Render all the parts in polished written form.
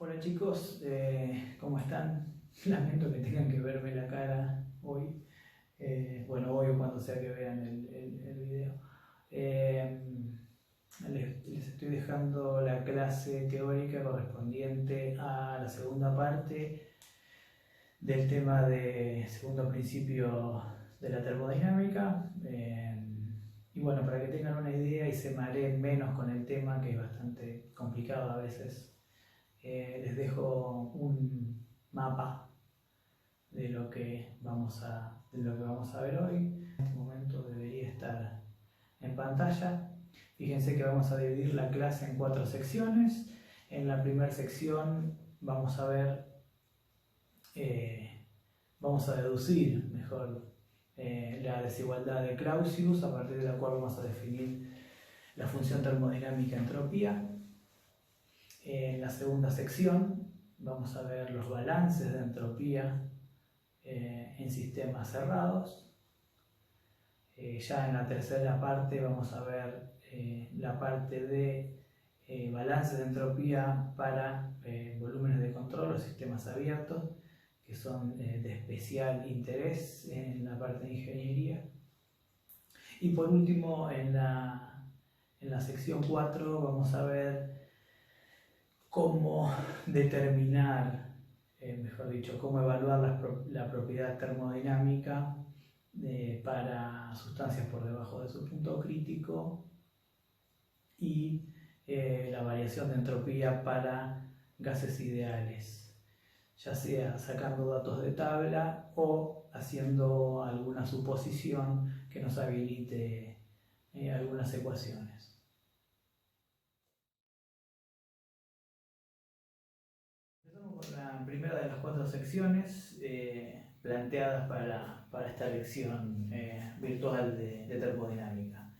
Hola chicos, ¿cómo están? Lamento que tengan que verme la cara hoy. Bueno, hoy o cuando sea que vean el video. Eh, les estoy dejando la clase teórica correspondiente a la segunda parte del tema de segundo principio de la termodinámica. Y bueno, para que tengan una idea y se mareen menos con el tema, que es bastante complicado a veces. Les dejo un mapa de lo que vamos a ver hoy. En este momento debería estar en pantalla. Fíjense que vamos a dividir la clase en 4 secciones. En la primera sección vamos a ver, vamos a deducir mejor la desigualdad de Clausius, a partir de la cual vamos a definir la función termodinámica entropía. En la segunda sección vamos a ver los balances de entropía en sistemas cerrados. Ya en la tercera parte vamos a ver la parte de balances de entropía para volúmenes de control o sistemas abiertos, que son de especial interés en la parte de ingeniería. Y por último, en la sección 4 vamos a ver cómo determinar, mejor dicho, cómo evaluar la propiedad termodinámica para sustancias por debajo de su punto crítico y la variación de entropía para gases ideales, ya sea sacando datos de tabla o haciendo alguna suposición que nos habilite algunas ecuaciones. Empezamos con la primera de las 4 secciones planteadas para esta lección virtual de termodinámica.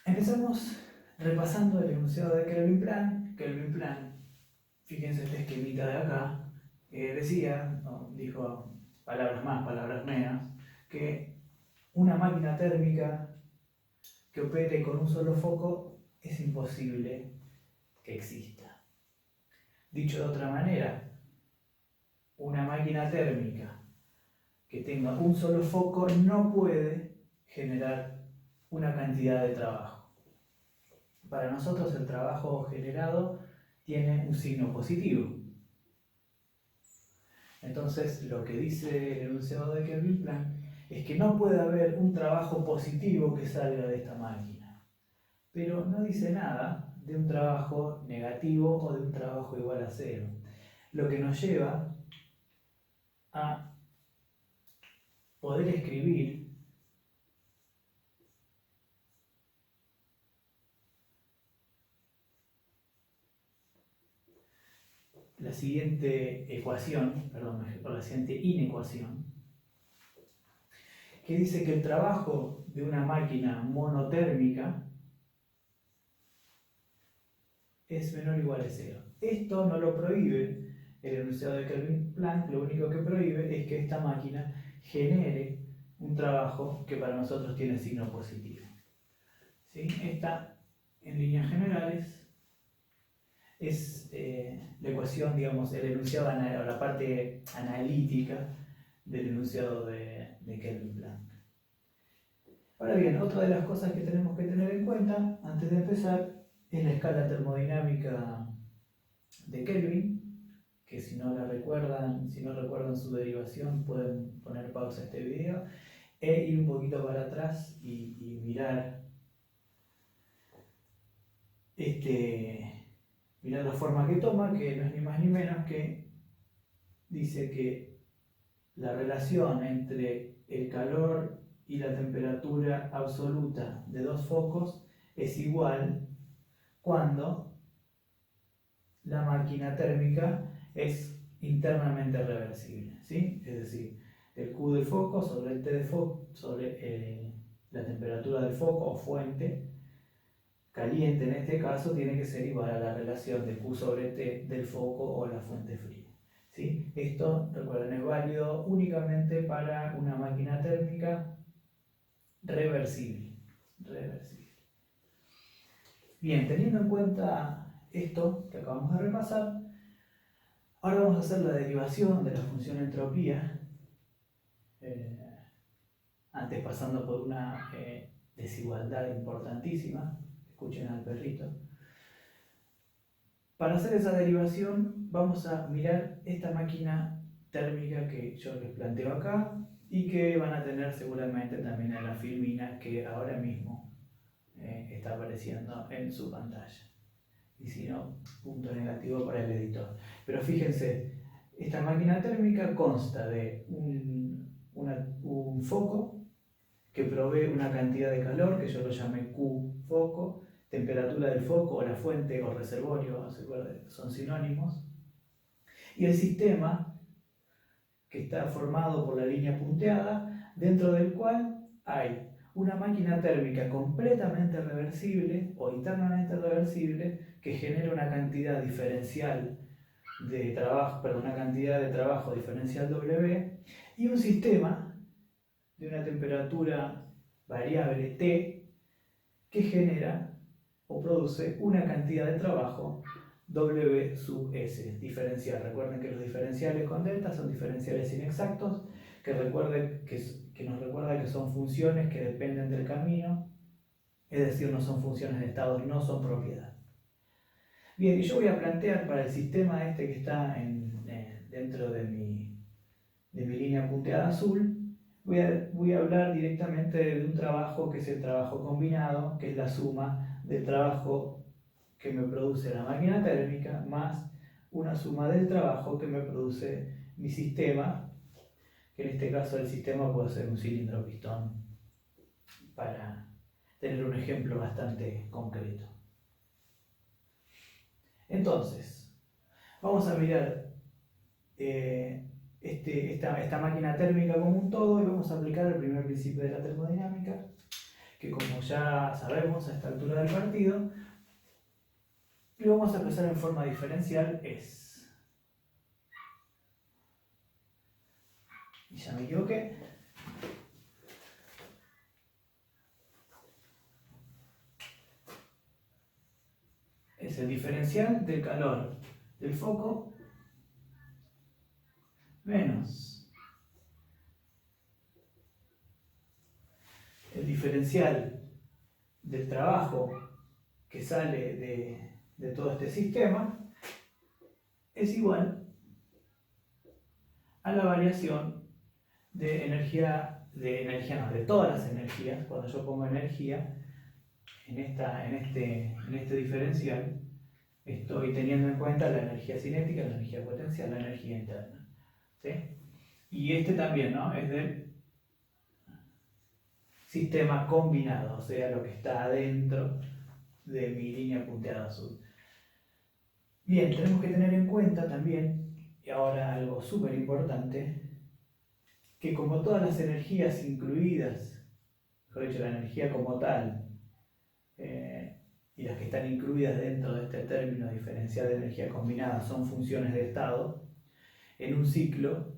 Empezamos repasando el enunciado de Kelvin-Plan. Kelvin-Plan, fíjense este esquemita de acá, decía, dijo palabras más, palabras menos, que una máquina térmica que opere con un solo foco es imposible que exista. Dicho de otra manera, una máquina térmica que tenga un solo foco no puede generar una cantidad de trabajo. Para nosotros el trabajo generado tiene un signo positivo. Entonces lo que dice el enunciado de Kelvin-Plan es que no puede haber un trabajo positivo que salga de esta máquina. Pero no dice nada de un trabajo negativo o de un trabajo igual a cero. Lo que nos lleva a poder escribir la siguiente ecuación, perdón, la siguiente inecuación, que dice que el trabajo de una máquina monotérmica es menor o igual a cero. Esto no lo prohíbe el enunciado de Kelvin-Planck, lo único que prohíbe es que esta máquina genere un trabajo que para nosotros tiene signo positivo. ¿Sí? Esta, en líneas generales, es la ecuación, digamos, el enunciado, o la parte analítica del enunciado de Kelvin-Planck. Ahora bien, otra de las cosas que tenemos que tener en cuenta antes de empezar es la escala termodinámica de Kelvin, que si no recuerdan su derivación, pueden poner pausa a este video e ir un poquito para atrás y mirar mirad la forma que toma, que no es ni más ni menos que dice que la relación entre el calor y la temperatura absoluta de dos focos es igual cuando la máquina térmica es internamente reversible, ¿sí? Es decir, el Q del foco sobre el T de foco, sobre la temperatura del foco o fuente caliente en este caso tiene que ser igual a la relación de Q sobre T del foco o la fuente fría. ¿Sí? Esto, recuerden, es válido únicamente para una máquina térmica reversible. Bien, teniendo en cuenta esto que acabamos de repasar, ahora vamos a hacer la derivación de la función entropía, antes pasando por una desigualdad importantísima. Escuchen al perrito. Para hacer esa derivación vamos a mirar esta máquina térmica que yo les planteo acá y que van a tener seguramente también en la filmina que ahora mismo está apareciendo en su pantalla. Y si no, punto negativo para el editor. Pero fíjense, esta máquina térmica consta de un foco que provee una cantidad de calor, que yo lo llamé Q foco, temperatura del foco o la fuente o reservorio, son sinónimos, y el sistema que está formado por la línea punteada, dentro del cual hay una máquina térmica completamente reversible o internamente reversible que genera una cantidad diferencial de trabajo, una cantidad de trabajo diferencial W, y un sistema de una temperatura variable T que genera o produce una cantidad de trabajo W sub S, diferencial. Recuerden que los diferenciales con delta son diferenciales inexactos, que nos recuerda que son funciones que dependen del camino, es decir, no son funciones de estados, no son propiedad. Bien, y yo voy a plantear para el sistema este que está dentro de mi línea punteada azul, voy a hablar directamente de un trabajo que es el trabajo combinado, que es la suma del trabajo que me produce la máquina térmica más una suma del trabajo que me produce mi sistema, que en este caso el sistema puede ser un cilindro pistón, para tener un ejemplo bastante concreto. Entonces, vamos a mirar esta máquina térmica como un todo y vamos a aplicar el primer principio de la termodinámica, que como ya sabemos a esta altura del partido, lo vamos a expresar en forma diferencial es. Y ya me equivoqué. Es el diferencial del calor del foco menos el diferencial del trabajo que sale de todo este sistema es igual a la variación de energía, de todas las energías. Cuando yo pongo energía en este diferencial, estoy teniendo en cuenta la energía cinética, la energía potencial, la energía interna. ¿Sí? Y este también, ¿no? Es del sistema combinado, o sea, lo que está adentro de mi línea punteada azul. Bien, tenemos que tener en cuenta también, y ahora algo súper importante, que como todas las energías incluidas, mejor dicho, la energía como tal, y las que están incluidas dentro de este término diferencial de energía combinada son funciones de estado, en un ciclo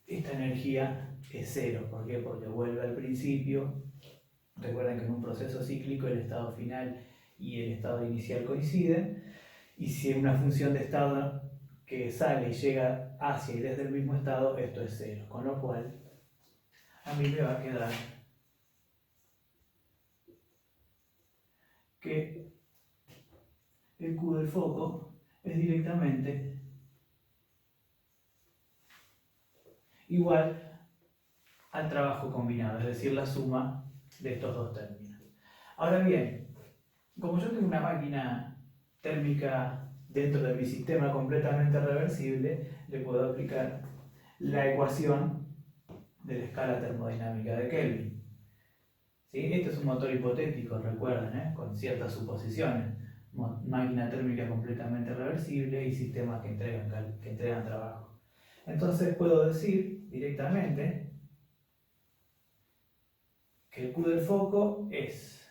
esta energía es cero. ¿Por qué? Porque vuelve al principio. Recuerden que en un proceso cíclico el estado final y el estado inicial coinciden, y si una función de estado que sale y llega hacia y desde el mismo estado, esto es cero, con lo cual a mí me va a quedar que el Q del foco es directamente igual al trabajo combinado, es decir, la suma de estos dos términos. Ahora bien, como yo tengo una máquina térmica dentro de mi sistema completamente reversible, le puedo aplicar la ecuación de la escala termodinámica de Kelvin. ¿Sí? Este es un motor hipotético, recuerden, con ciertas suposiciones. Máquina térmica completamente reversible y sistemas que entregan trabajo. Entonces puedo decir directamente que el Q del foco es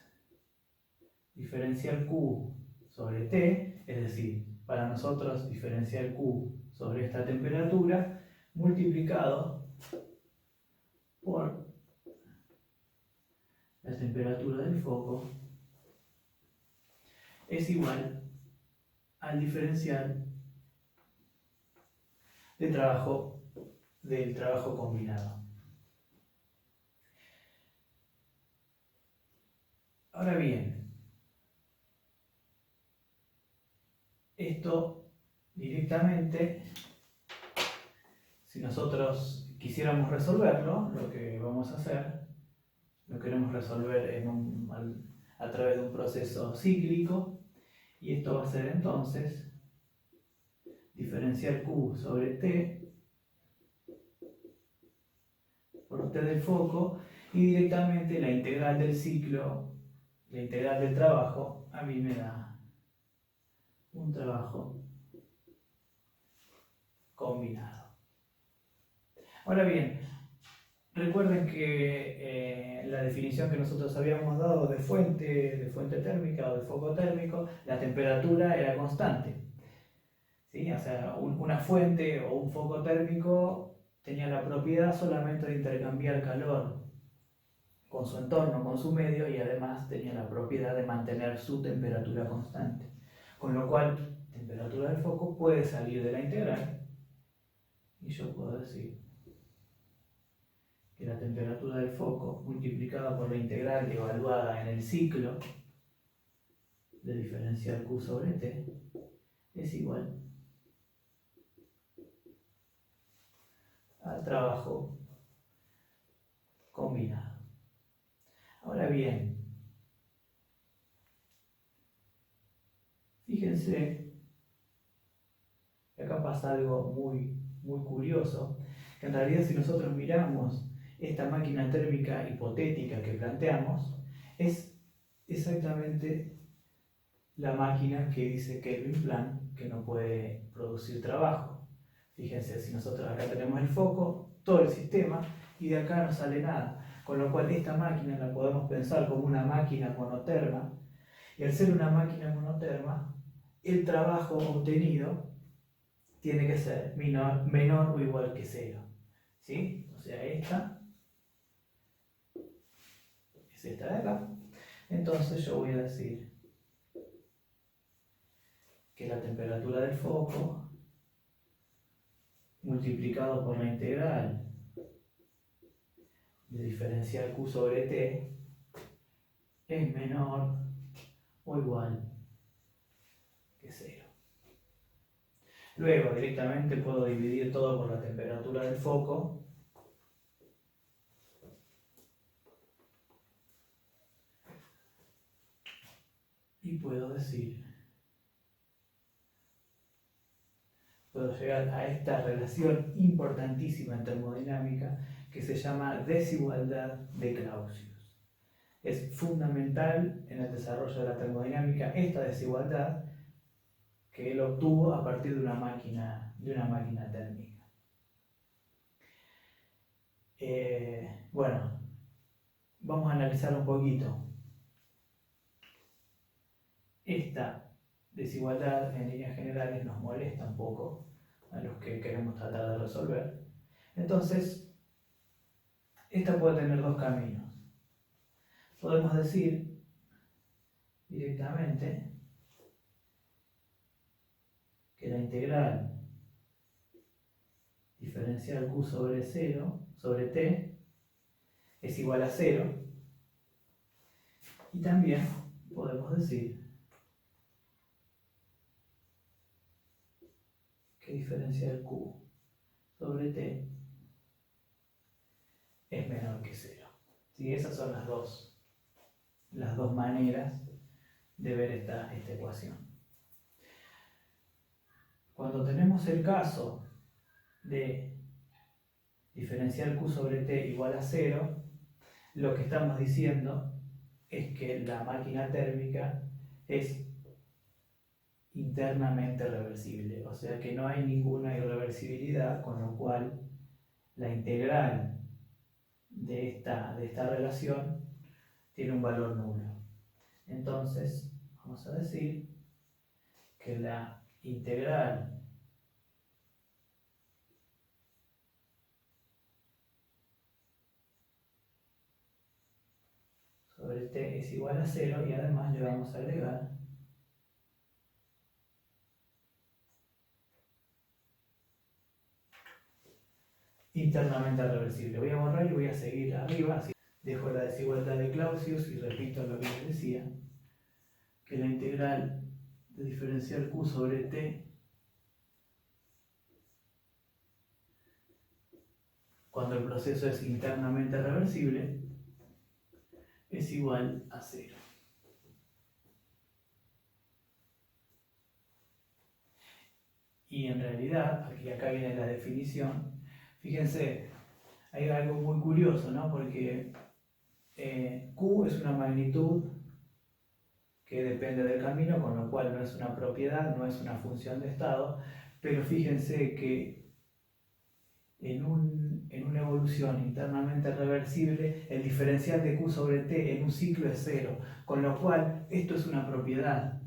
diferencial Q sobre T, es decir, para nosotros diferencial Q sobre esta temperatura multiplicado por la temperatura del foco es igual al diferencial del trabajo combinado. Ahora bien, esto directamente, si nosotros quisiéramos resolverlo, lo que vamos a hacer, lo queremos resolver a través de un proceso cíclico, y esto va a ser entonces diferencial Q sobre T por T del foco, y directamente la integral del ciclo, la integral del trabajo, a mí me da un trabajo combinado. Ahora bien, recuerden que la definición que nosotros habíamos dado de fuente térmica o de foco térmico, la temperatura era constante. ¿Sí? O sea, una fuente o un foco térmico tenía la propiedad solamente de intercambiar calor con su entorno, con su medio, y además tenía la propiedad de mantener su temperatura constante. Con lo cual, temperatura del foco puede salir de la integral, y yo puedo decir que la temperatura del foco multiplicada por la integral evaluada en el ciclo de diferencial Q sobre T es igual al trabajo combinado. Ahora bien, fíjense que acá pasa algo muy curioso, que en realidad si nosotros miramos esta máquina térmica hipotética que planteamos, es exactamente la máquina que dice Kelvin Plan que no puede producir trabajo. Fíjense, si nosotros acá tenemos el foco, todo el sistema, y de acá no sale nada. Con lo cual esta máquina la podemos pensar como una máquina monoterma, y al ser una máquina monoterma, el trabajo obtenido tiene que ser menor o igual que 0. ¿Sí? O sea, esta es esta de acá. Entonces yo voy a decir que la temperatura del foco multiplicado por la integral de diferencial Q sobre T es menor o igual que 0. Luego directamente puedo dividir todo por la temperatura del foco, y puedo llegar a esta relación importantísima en termodinámica que se llama desigualdad de Clausius. Es fundamental en el desarrollo de la termodinámica esta desigualdad que él obtuvo a partir de una máquina térmica. Bueno, vamos a analizar un poquito. Esta desigualdad en líneas generales nos molesta un poco a los que queremos tratar de resolver. Entonces, esta puede tener dos caminos. Podemos decir directamente que la integral diferencial Q sobre 0 sobre T es igual a 0, y también podemos decir que diferencial Q sobre T es menor que 0. ¿Sí? Esas son las dos maneras de ver esta ecuación. Cuando tenemos el caso de diferencial Q sobre T igual a 0, lo que estamos diciendo es que la máquina térmica es internamente reversible, o sea que no hay ninguna irreversibilidad, con lo cual la integral de esta relación tiene un valor nulo. Entonces vamos a decir que la integral sobre t es igual a 0 y además le vamos a agregar internamente reversible. Voy a borrar y voy a seguir arriba, así dejo la desigualdad de Clausius y repito lo que les decía, que la integral de diferencial q sobre t cuando el proceso es internamente reversible es igual a 0. Y en realidad, acá viene la definición, fíjense, hay algo muy curioso, ¿no? Porque Q es una magnitud que depende del camino, con lo cual no es una propiedad, no es una función de estado, pero fíjense que en una evolución internamente reversible, el diferencial de Q sobre T en un ciclo es 0, con lo cual esto es una propiedad.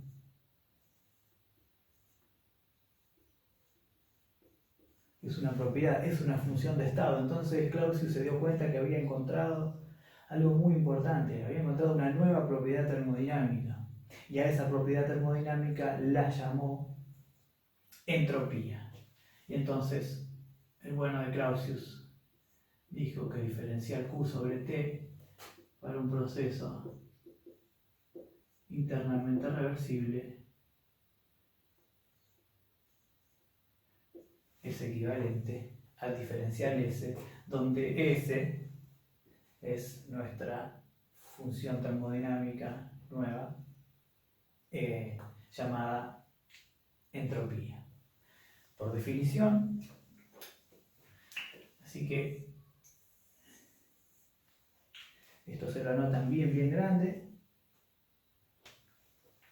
Es una propiedad, es una función de estado. Entonces Clausius se dio cuenta que había encontrado algo muy importante, había encontrado una nueva propiedad termodinámica. Y a esa propiedad termodinámica la llamó entropía. Y entonces el bueno de Clausius dijo que diferencial Q sobre T para un proceso internamente reversible es equivalente al diferencial S, donde S es nuestra función termodinámica nueva llamada entropía. Por definición, así que esto se lo anotan bien grande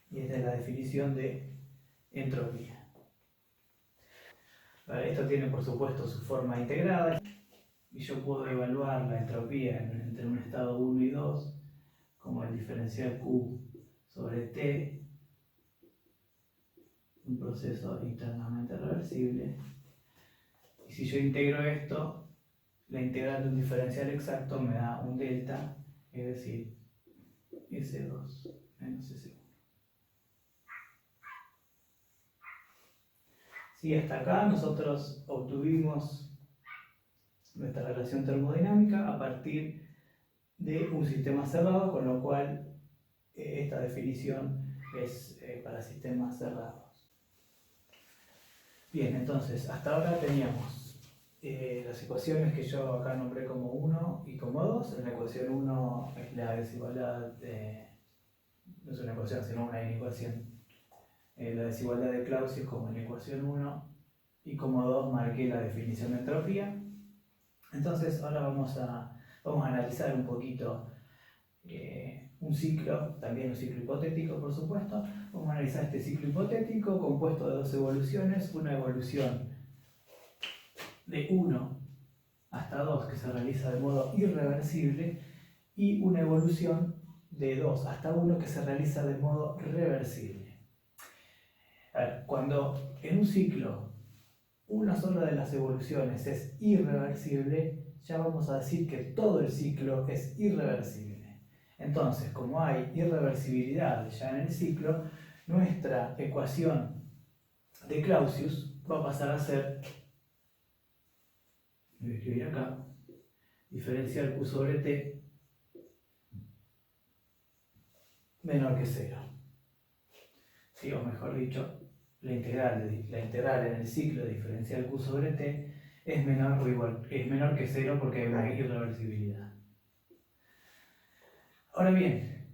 y esta es la definición de entropía. Vale, esto tiene por supuesto su forma integrada y yo puedo evaluar la entropía entre un estado 1 y 2 como el diferencial Q sobre T, un proceso internamente reversible. Y si yo integro esto, la integral de un diferencial exacto me da un delta, es decir, S2 menos S1. Sí, hasta acá nosotros obtuvimos nuestra relación termodinámica a partir de un sistema cerrado, con lo cual esta definición es para sistemas cerrados. Bien, entonces hasta ahora teníamos las ecuaciones que yo acá nombré como 1 y como 2. En la ecuación 1 es la desigualdad no es una ecuación, sino una inecuación. La desigualdad de Clausius como en la ecuación 1 y como 2 marqué la definición de entropía. Entonces ahora vamos a analizar un poquito un ciclo, también un ciclo hipotético por supuesto. Vamos a analizar este ciclo hipotético compuesto de dos evoluciones, una evolución de 1 hasta 2 que se realiza de modo irreversible y una evolución de 2 hasta 1 que se realiza de modo reversible. A ver, cuando en un ciclo una sola de las evoluciones es irreversible, ya vamos a decir que todo el ciclo es irreversible. Entonces, como hay irreversibilidad ya en el ciclo, nuestra ecuación de Clausius va a pasar a ser, voy a escribir acá, diferencial Q sobre T menor que 0. ¿Sí? O mejor dicho, la integral en el ciclo de diferencial Q sobre T es menor que 0 porque hay una irreversibilidad. Ahora bien,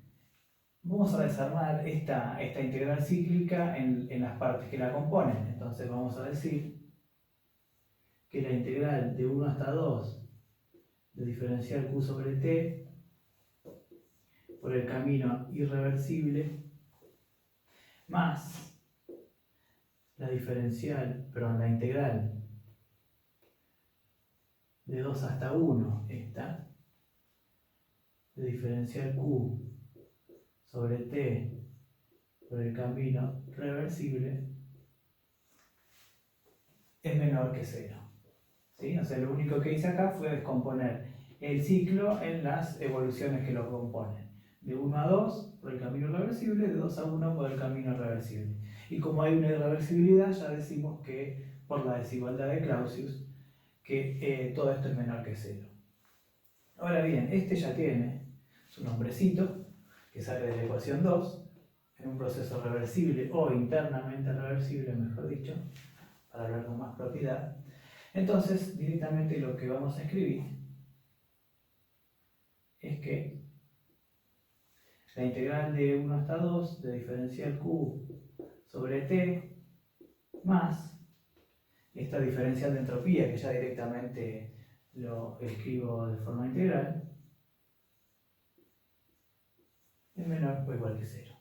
vamos a desarmar esta integral cíclica en las partes que la componen. Entonces vamos a decir que la integral de 1 hasta 2 de diferencial Q sobre T por el camino irreversible más la integral de 2 hasta 1, esta, de diferencial Q sobre T por el camino reversible, es menor que 0. ¿Sí? O sea, lo único que hice acá fue descomponer el ciclo en las evoluciones que lo componen. de 1 a 2 por el camino irreversible, de 2 a 1 por el camino reversible. Y como hay una irreversibilidad, ya decimos que por la desigualdad de Clausius, que todo esto es menor que 0. Ahora bien, este ya tiene su nombrecito, que sale de la ecuación 2, en un proceso reversible o internamente reversible, mejor dicho, para hablar con más propiedad. Entonces, directamente lo que vamos a escribir es que la integral de 1 hasta 2 de diferencial Q sobre T más esta diferencial de entropía, que ya directamente lo escribo de forma integral, es menor o igual que 0.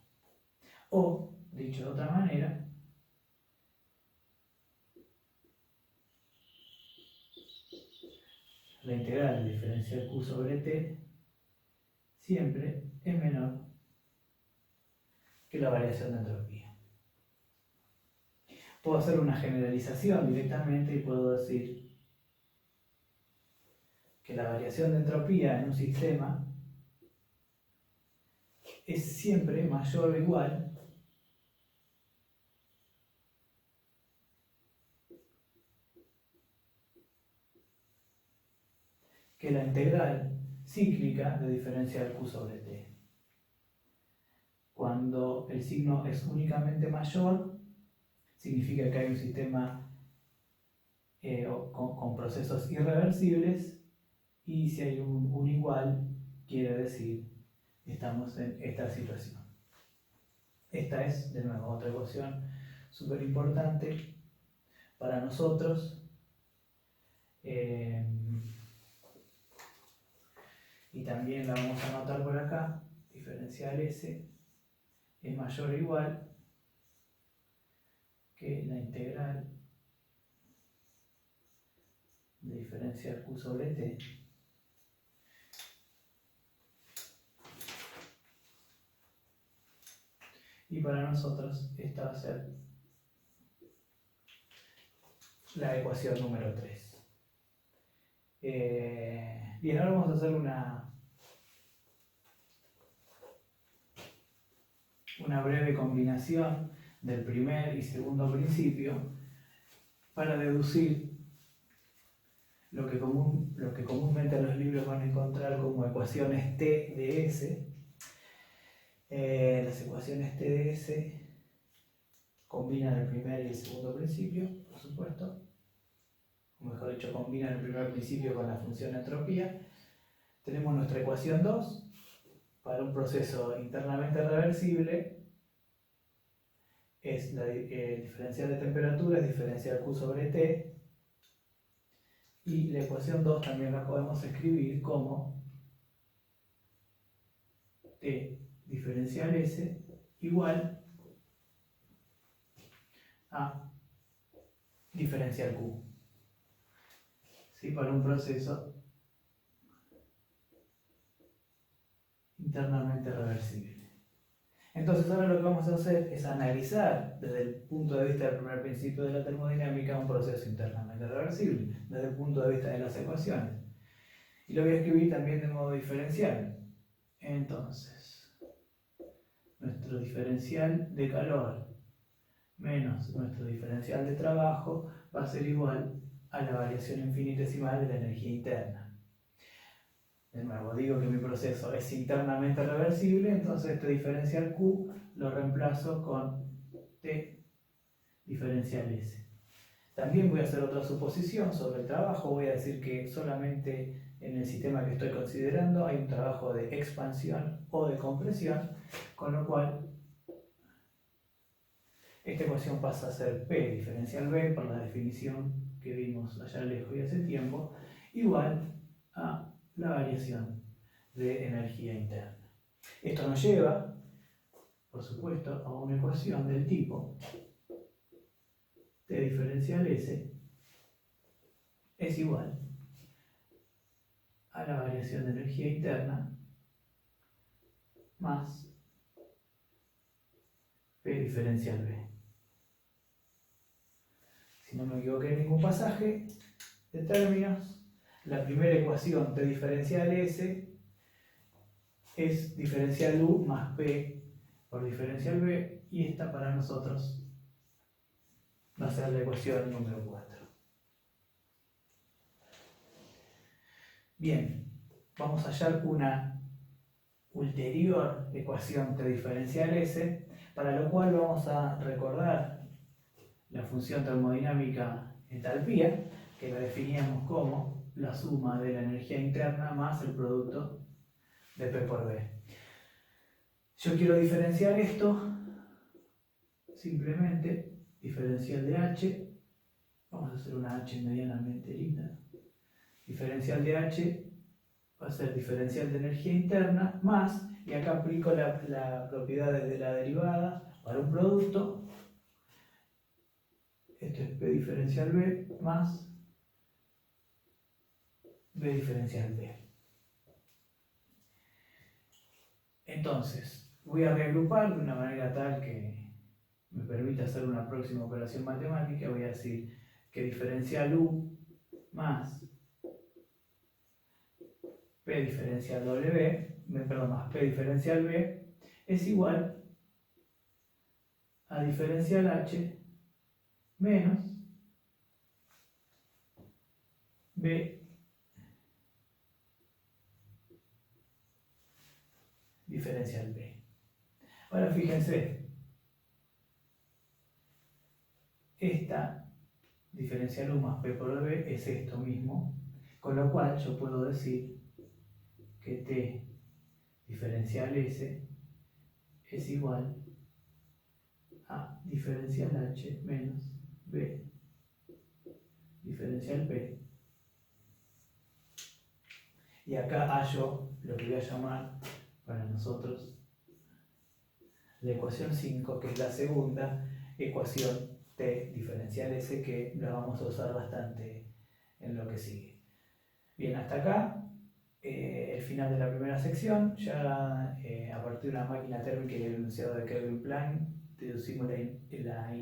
O, dicho de otra manera, la integral de diferencial Q sobre T siempre es menor que la variación de entropía. Puedo hacer una generalización directamente y puedo decir que la variación de entropía en un sistema es siempre mayor o igual que la integral cíclica de diferencial Q sobre T. Cuando el signo es únicamente mayor, significa que hay un sistema con procesos irreversibles, y si hay un igual, quiere decir que estamos en esta situación. Esta es, de nuevo, otra ecuación súper importante para nosotros. Y también la vamos a anotar por acá. Diferencial S es mayor o igual que la integral de diferencial Q sobre T y para nosotros esta va a ser la ecuación número 3. Bien, ahora vamos a hacer una breve combinación del primer y segundo principio para deducir lo que comúnmente en los libros van a encontrar como ecuaciones T de S. Las ecuaciones T de S combinan el primer y el segundo principio, por supuesto. O mejor dicho, combinan el primer principio con la función entropía. Tenemos nuestra ecuación 2 para un proceso internamente reversible. Es la diferencial de temperatura, es diferencial Q sobre T. Y la ecuación 2 también la podemos escribir como T diferencial S igual a diferencial Q. ¿Sí? Para un proceso internamente reversible. Entonces ahora lo que vamos a hacer es analizar desde el punto de vista del primer principio de la termodinámica un proceso internamente reversible, desde el punto de vista de las ecuaciones. Y lo voy a escribir también de modo diferencial. Entonces, nuestro diferencial de calor menos nuestro diferencial de trabajo va a ser igual a la variación infinitesimal de la energía interna. De nuevo, digo que mi proceso es internamente reversible, entonces este diferencial Q lo reemplazo con T diferencial S. También voy a hacer otra suposición sobre el trabajo. Voy a decir que solamente en el sistema que estoy considerando hay un trabajo de expansión o de compresión, con lo cual esta ecuación pasa a ser P diferencial B, por la definición que vimos allá lejos y hace tiempo, igual a la variación de energía interna. Esto nos lleva, por supuesto, a una ecuación del tipo T diferencial S es igual a la variación de energía interna más P diferencial B. Si no me equivoqué en ningún pasaje de términos, la primera ecuación T diferencial S es diferencial U más P por diferencial B, y esta para nosotros va a ser la ecuación número 4. Bien, vamos a hallar una ulterior ecuación T diferencial S, para lo cual vamos a recordar la función termodinámica entalpía, que la definíamos como la suma de la energía interna más el producto de P por B. Yo quiero diferenciar esto, simplemente diferencial de H, vamos a hacer una H medianamente linda, diferencial de H va a ser diferencial de energía interna más, y acá aplico la propiedad de la derivada para un producto, esto es P diferencial B más B diferencial B. Entonces, voy a reagrupar de una manera tal que me permita hacer una próxima operación matemática. Voy a decir que diferencial U más P diferencial W, más P diferencial B, es igual a diferencial H menos B diferencial B. Ahora fíjense, esta diferencial U más P por B es esto mismo, con lo cual yo puedo decir que T diferencial S es igual a diferencial H menos B diferencial P. Y acá hallo lo que voy a llamar para nosotros la ecuación 5, que es la segunda ecuación T diferencial S, que la vamos a usar bastante en lo que sigue. Bien, hasta acá el final de la primera sección. Ya a partir de una máquina térmica y el enunciado de Kelvin-Planck deducimos la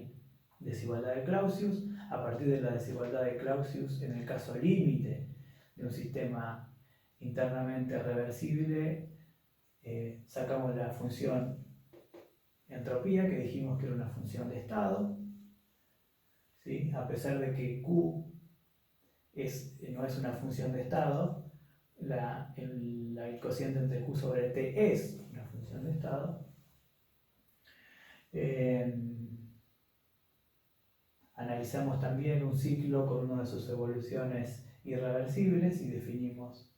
desigualdad de Clausius. A partir de la desigualdad de Clausius, en el caso límite de un sistema internamente reversible, sacamos la función entropía, que dijimos que era una función de estado, ¿sí? A pesar de que Q no es una función de estado, el cociente entre Q sobre T es una función de estado. Analizamos también un ciclo con una de sus evoluciones irreversibles y definimos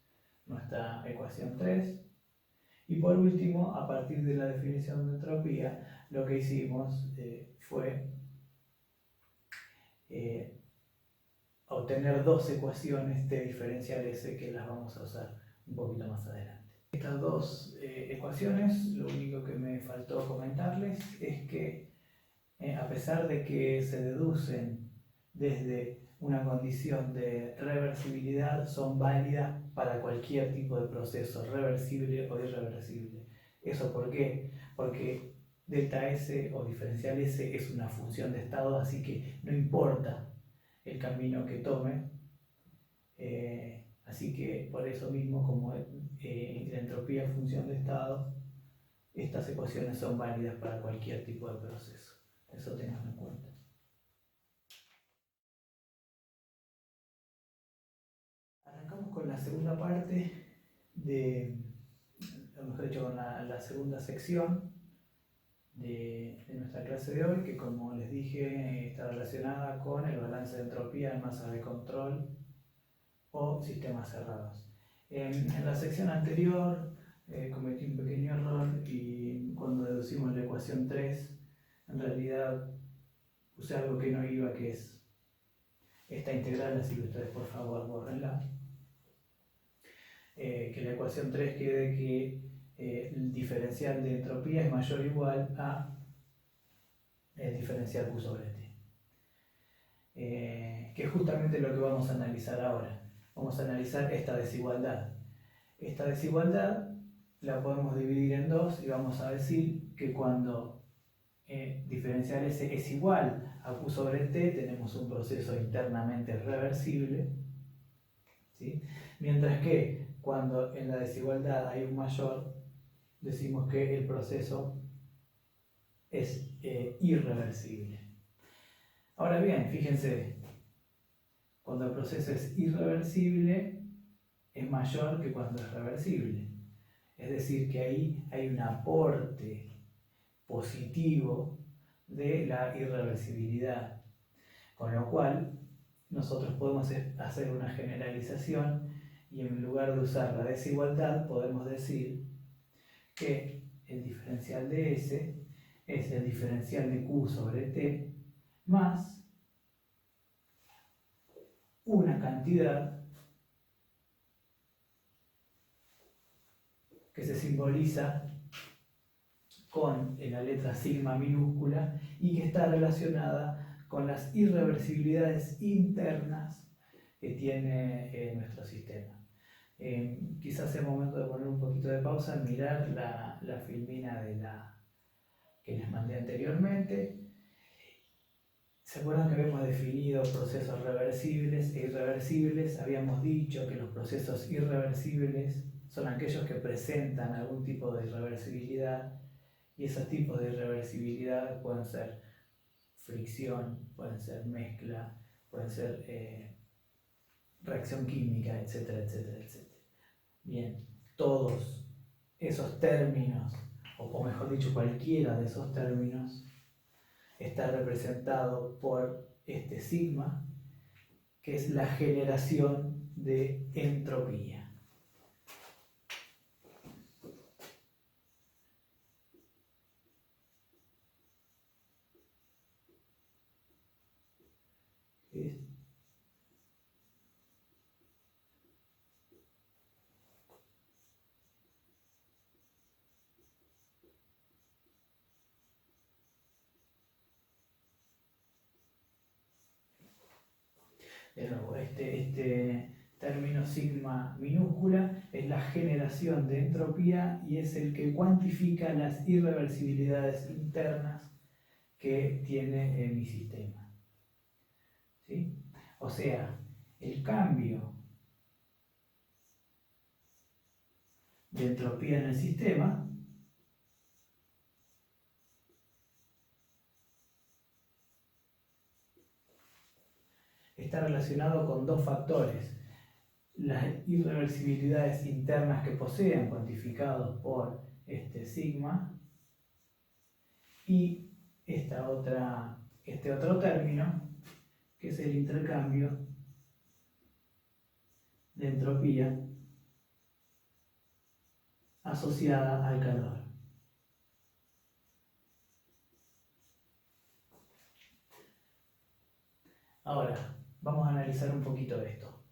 nuestra ecuación 3. Y por último, a partir de la definición de entropía, lo que hicimos fue obtener dos ecuaciones T diferencial S, que las vamos a usar un poquito más adelante. Estas dos ecuaciones, lo único que me faltó comentarles es que a pesar de que se deducen desde una condición de reversibilidad, son válidas para cualquier tipo de proceso, reversible o irreversible. ¿Eso por qué? Porque delta S o diferencial S es una función de estado, así que no importa el camino que tome. Así que por eso mismo, como la entropía es función de estado, estas ecuaciones son válidas para cualquier tipo de proceso. Eso tenganlo en cuenta. Arrancamos con la segunda parte mejor dicho, con la segunda sección de nuestra clase de hoy, que como les dije está relacionada con el balance de entropía en masas de control o sistemas cerrados. En la sección anterior cometí un pequeño error y cuando deducimos la ecuación 3, en realidad usé algo que no iba, que es esta integral, así que ustedes por favor bórrenla. Que la ecuación 3 quede que el diferencial de entropía es mayor o igual a el diferencial Q sobre T. Que es justamente lo que vamos a analizar ahora. Vamos a analizar esta desigualdad. Esta desigualdad la podemos dividir en dos y vamos a decir que cuando diferencial S es igual a Q sobre T, tenemos un proceso internamente reversible, ¿sí? Mientras que cuando en la desigualdad hay un mayor decimos que el proceso es irreversible. Ahora bien, fíjense, cuando el proceso es irreversible es mayor que cuando es reversible. Es decir, que ahí hay un aporte positivo de la irreversibilidad, con lo cual nosotros podemos hacer una generalización y en lugar de usar la desigualdad podemos decir que el diferencial de S es el diferencial de Q sobre T más una cantidad que se simboliza con la letra sigma minúscula y que está relacionada con las irreversibilidades internas que tiene nuestro sistema. Quizás sea el momento de poner un poquito de pausa, mirar la filmina que les mandé anteriormente. ¿Se acuerdan que habíamos definido procesos reversibles e irreversibles? Habíamos dicho que los procesos irreversibles son aquellos que presentan algún tipo de irreversibilidad, y esos tipos de irreversibilidad pueden ser fricción, pueden ser mezcla, pueden ser reacción química, etcétera, etcétera, etcétera. Bien, todos esos términos, o mejor dicho, cualquiera de esos términos, está representado por este sigma, que es la generación de entropía. De nuevo, este término sigma minúscula es la generación de entropía y es el que cuantifica las irreversibilidades internas que tiene mi sistema. ¿Sí? O sea, el cambio de entropía en el sistema está relacionado con dos factores: las irreversibilidades internas que posean, cuantificados por este sigma, y este otro término, que es el intercambio de entropía asociada al calor. Ahora, vamos a analizar un poquito esto.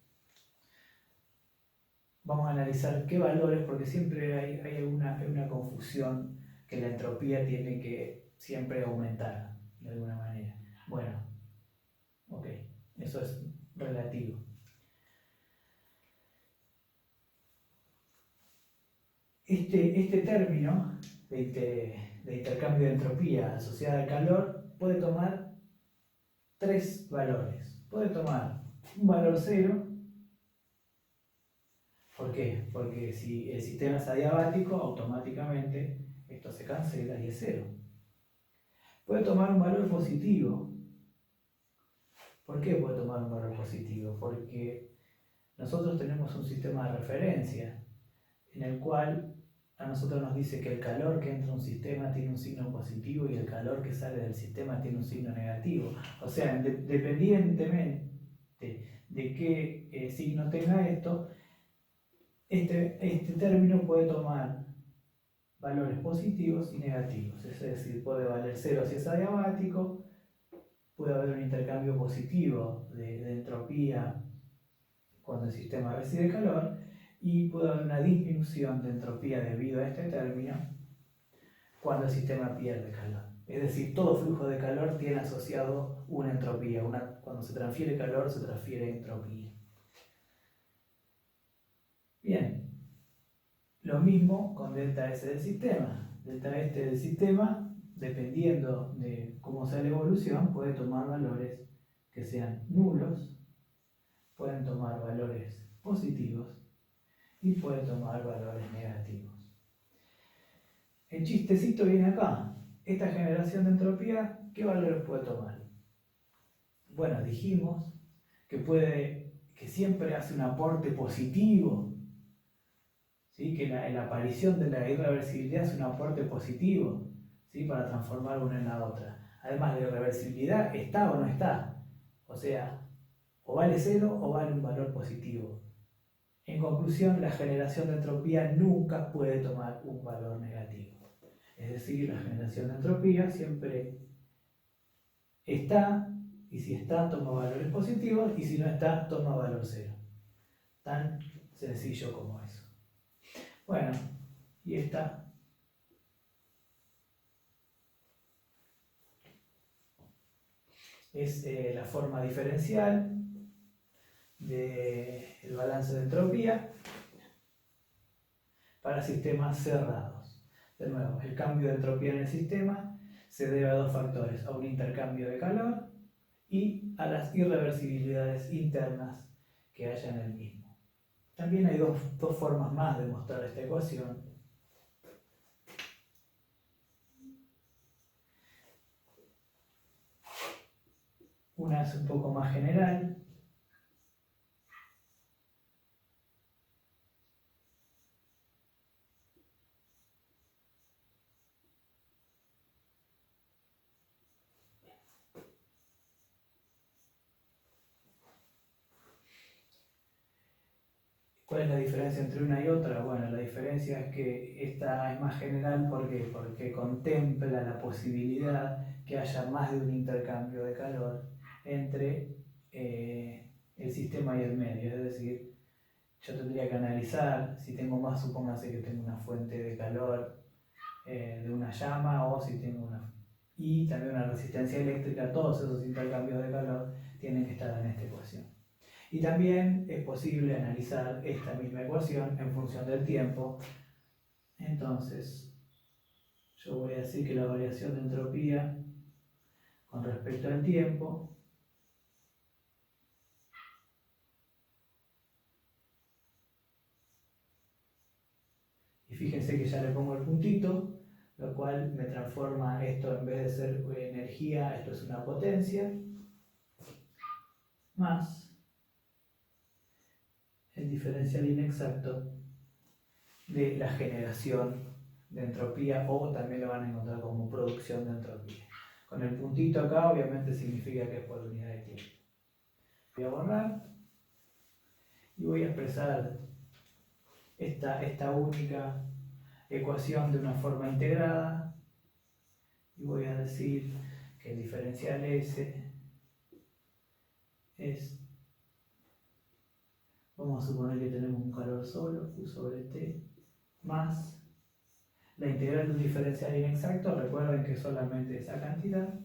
Vamos a analizar qué valores, porque siempre hay una confusión, que la entropía tiene que siempre aumentar de alguna manera. Bueno, ok, eso es relativo. Este término de intercambio de entropía asociada al calor puede tomar tres valores. Puede tomar un valor cero. ¿Por qué? Porque si el sistema es adiabático, automáticamente esto se cancela y es cero. Puede tomar un valor positivo. ¿Por qué puede tomar un valor positivo? Porque nosotros tenemos un sistema de referencia en el cual a nosotros nos dice que el calor que entra a un sistema tiene un signo positivo y el calor que sale del sistema tiene un signo negativo. O sea, dependientemente de qué signo tenga esto, este término puede tomar valores positivos y negativos. Es decir, puede valer 0 si es adiabático, puede haber un intercambio positivo de entropía cuando el sistema recibe calor, y puede haber una disminución de entropía debido a este término cuando el sistema pierde calor. Es decir, todo flujo de calor tiene asociado una entropía. Cuando se transfiere calor, se transfiere entropía. Bien, lo mismo con delta S del sistema. Delta S del sistema, dependiendo de cómo sea la evolución, puede tomar valores que sean nulos, pueden tomar valores positivos y pueden tomar valores negativos. el chistecito viene acá. Esta generación de entropía, ¿qué valores puede tomar? Bueno, dijimos que siempre hace un aporte positivo, ¿sí? Que la aparición de la irreversibilidad es un aporte positivo, ¿sí? Para transformar una en la otra. Además, la irreversibilidad está o no está. O sea, o vale cero o vale un valor positivo. En conclusión, la generación de entropía nunca puede tomar un valor negativo. Es decir, la generación de entropía siempre está, y si está, toma valores positivos, y si no está, toma valor cero. Tan sencillo como eso. Bueno, y esta es la forma diferencial del balance de entropía para sistemas cerrados. De nuevo, el cambio de entropía en el sistema se debe a dos factores: a un intercambio de calor y a las irreversibilidades internas que haya en el mismo. También hay dos formas más de mostrar esta ecuación. Una es un poco más general. ¿Cuál es la diferencia entre una y otra? Bueno, la diferencia es que esta es más general porque contempla la posibilidad que haya más de un intercambio de calor entre el sistema y el medio. Es decir, yo tendría que analizar si tengo más, supóngase que tengo una fuente de calor de una llama, o si tengo y también una resistencia eléctrica. Todos esos intercambios de calor tienen que estar en esta ecuación. Y también es posible analizar esta misma ecuación en función del tiempo. Entonces, yo voy a decir que la variación de entropía con respecto al tiempo y fíjense que ya le pongo el puntito, lo cual me transforma esto, en vez de ser energía, esto es una potencia, más el diferencial inexacto de la generación de entropía, o también lo van a encontrar como producción de entropía. Con el puntito acá obviamente significa que es por unidad de tiempo. Voy a borrar y voy a expresar esta única ecuación de una forma integrada, y voy a decir que el diferencial S es, vamos a suponer que tenemos un calor solo, Q sobre T, más la integral de un diferencial inexacto. Recuerden que solamente esa cantidad.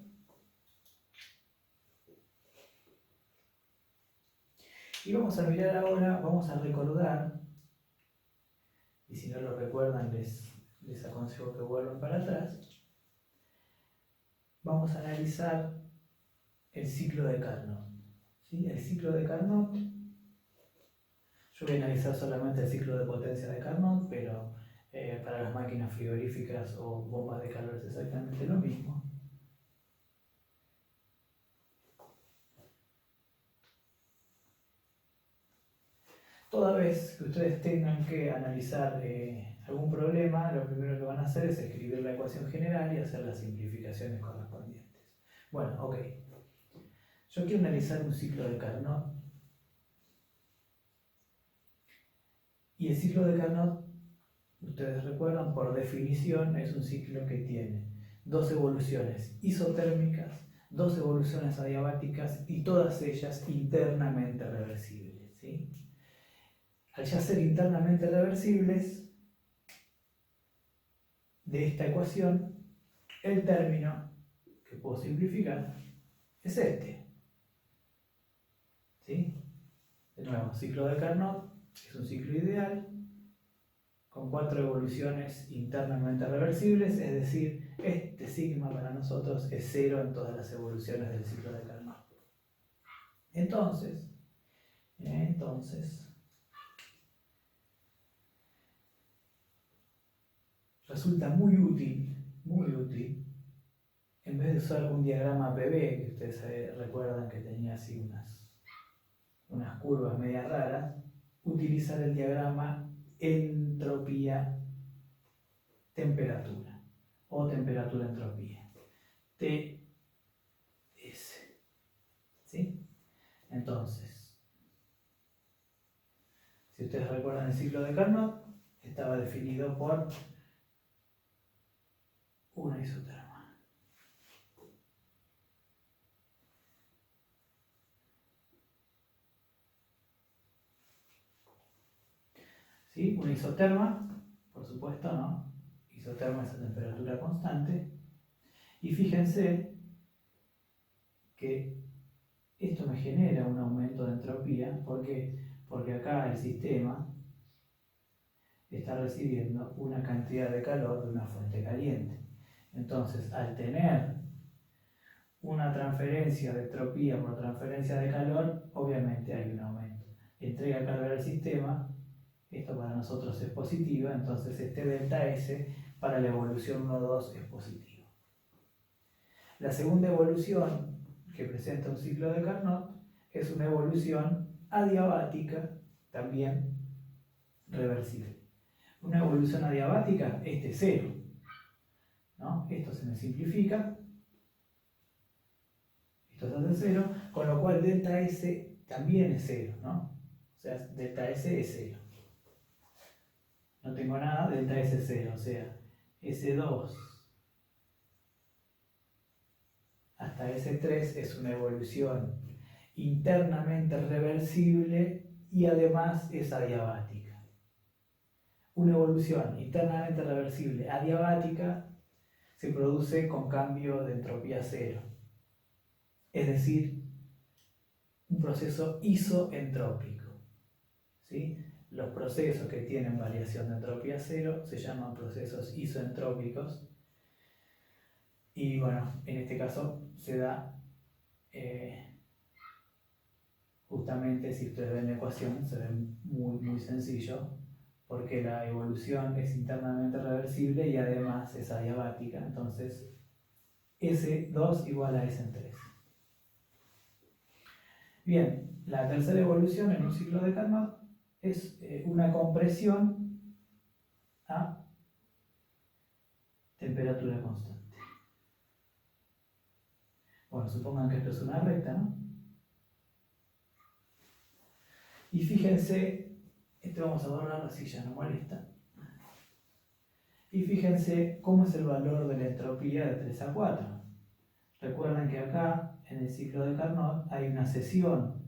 Y vamos a mirar ahora, vamos a recordar, y si no lo recuerdan les aconsejo que vuelvan para atrás. Vamos a analizar el ciclo de Carnot. ¿Sí? El ciclo de Carnot, yo voy a analizar solamente el ciclo de potencia de Carnot, pero para las máquinas frigoríficas o bombas de calor es exactamente lo mismo. Toda vez que ustedes tengan que analizar algún problema, lo primero que van a hacer es escribir la ecuación general y hacer las simplificaciones correspondientes. Bueno, ok. Yo quiero analizar un ciclo de Carnot. Y el ciclo de Carnot, ustedes recuerdan, por definición es un ciclo que tiene dos evoluciones isotérmicas, dos evoluciones adiabáticas y todas ellas internamente reversibles. ¿Sí? Al ya ser internamente reversibles de esta ecuación, el término que puedo simplificar es este. ¿Sí? De nuevo, ciclo de Carnot es un ciclo ideal con 4 evoluciones internamente reversibles, es decir, este sigma para nosotros es 0 en todas las evoluciones del ciclo de Carnot. Entonces, resulta muy útil, en vez de usar un diagrama PV, que ustedes recuerdan que tenía así unas curvas medias raras, utilizar el diagrama entropía-temperatura o temperatura-entropía, TS. ¿Sí? Entonces, si ustedes recuerdan el ciclo de Carnot, estaba definido por una isoterma. ¿Sí? Una isoterma, por supuesto, ¿no? Isoterma es a temperatura constante. Y fíjense que esto me genera un aumento de entropía. ¿Por qué? Porque acá el sistema está recibiendo una cantidad de calor de una fuente caliente. Entonces, al tener una transferencia de entropía por transferencia de calor, obviamente hay un aumento. Entrega calor al sistema, esto para nosotros es positivo, entonces este delta S para la evolución 1,2 es positivo. La segunda evolución que presenta un ciclo de Carnot es una evolución adiabática, también reversible. Una evolución adiabática, este es cero, ¿no? Esto se me simplifica, esto se hace cero, con lo cual delta S también es cero, ¿no? O sea, delta S es cero. No tengo nada, delta S es cero, o sea, S2 hasta S3 es una evolución internamente reversible y además es adiabática. Una evolución internamente reversible adiabática se produce con cambio de entropía cero, es decir, un proceso isoentrópico. ¿Sí? Los procesos que tienen variación de entropía cero se llaman procesos isoentrópicos. Y bueno, en este caso se da justamente, si ustedes ven la ecuación, se ve muy sencillo, porque la evolución es internamente reversible y además es adiabática. Entonces, S2 igual a S en 3. Bien, la tercera evolución en un ciclo de Carnot es una compresión a temperatura constante. Bueno, supongan que esto es una recta, ¿no? Y fíjense, esto vamos a borrar así ya no molesta. Y fíjense cómo es el valor de la entropía de 3 a 4. Recuerden que acá, en el ciclo de Carnot, hay una cesión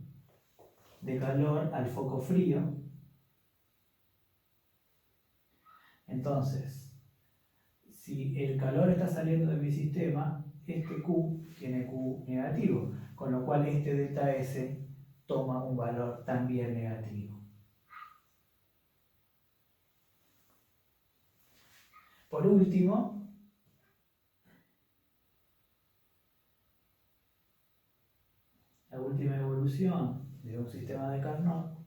de calor al foco frío. Entonces, si el calor está saliendo de mi sistema, este Q tiene Q negativo, con lo cual este delta S toma un valor también negativo. Por último, la última evolución de un sistema de Carnot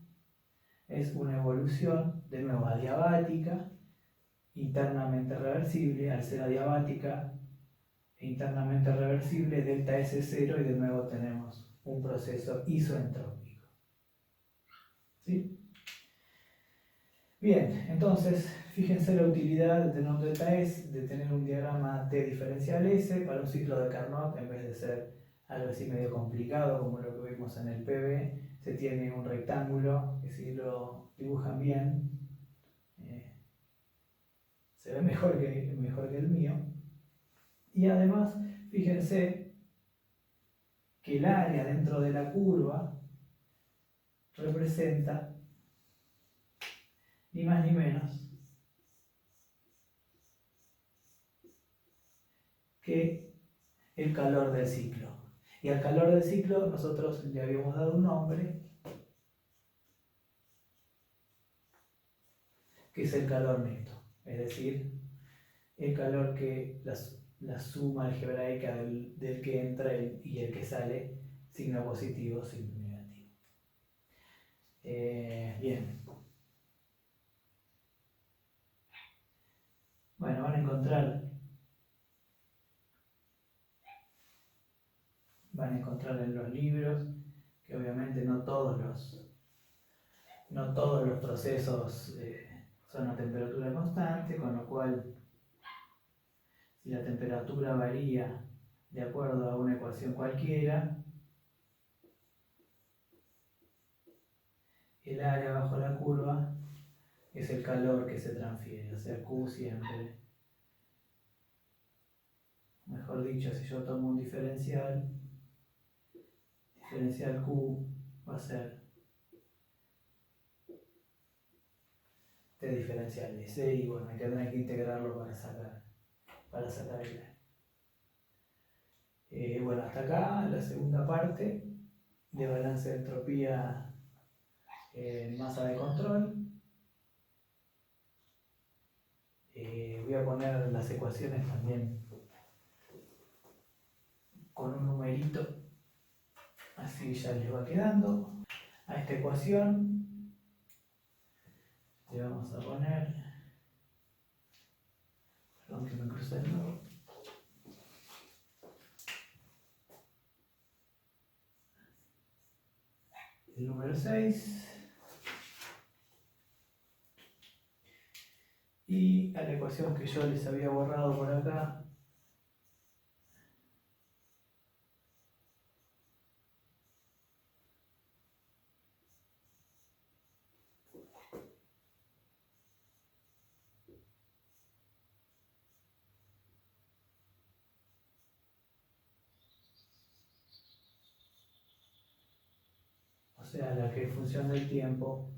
es una evolución, de nuevo, adiabática, internamente reversible. Al ser adiabática e internamente reversible, delta S es 0 y de nuevo tenemos un proceso isoentrópico. ¿Sí? Bien, entonces fíjense la utilidad de tener un delta S, de tener un diagrama T diferencial S para un ciclo de Carnot, en vez de ser algo así medio complicado como lo que vimos en el PV. Se tiene un rectángulo que, si lo dibujan bien, se ve mejor que el mío. Y además, fíjense que el área dentro de la curva representa ni más ni menos que el calor del ciclo. Y al calor del ciclo nosotros le habíamos dado un nombre, que es el calor neto, es decir, el calor que la suma algebraica del que entra y el que sale, signo positivo, signo negativo. Bien. Bueno, ahora van a encontrar en los libros que obviamente no todos los procesos son a temperatura constante, con lo cual si la temperatura varía de acuerdo a una ecuación cualquiera, el área bajo la curva es el calor que se transfiere, o sea, Q siempre. Mejor dicho, si yo tomo un diferencial Q va a ser T diferencial de C y bueno, hay que tener que integrarlo para sacar el bueno, hasta acá la segunda parte de balance de entropía en masa de control. Voy a poner las ecuaciones también con un numerito, así ya les va quedando. A esta ecuación le vamos a poner, perdón que me crucé el nuevo, el número 6, y a la ecuación que yo les había borrado por acá, o sea, la que es función del tiempo,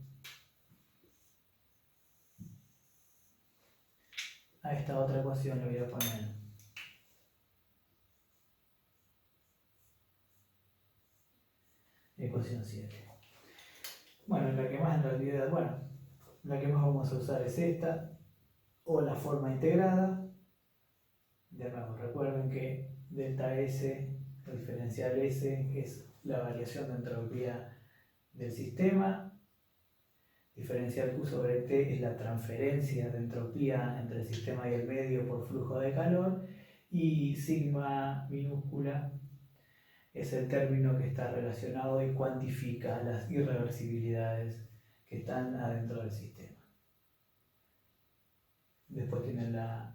a esta otra ecuación le voy a poner ecuación 7. Bueno, la que más en realidad, la que más vamos a usar es esta, o la forma integrada. De nuevo, recuerden que delta S, el diferencial S, es la variación de entropía del sistema. Diferencial Q sobre T es la transferencia de entropía entre el sistema y el medio por flujo de calor. Y sigma minúscula es el término que está relacionado y cuantifica las irreversibilidades que están adentro del sistema. Después tienen la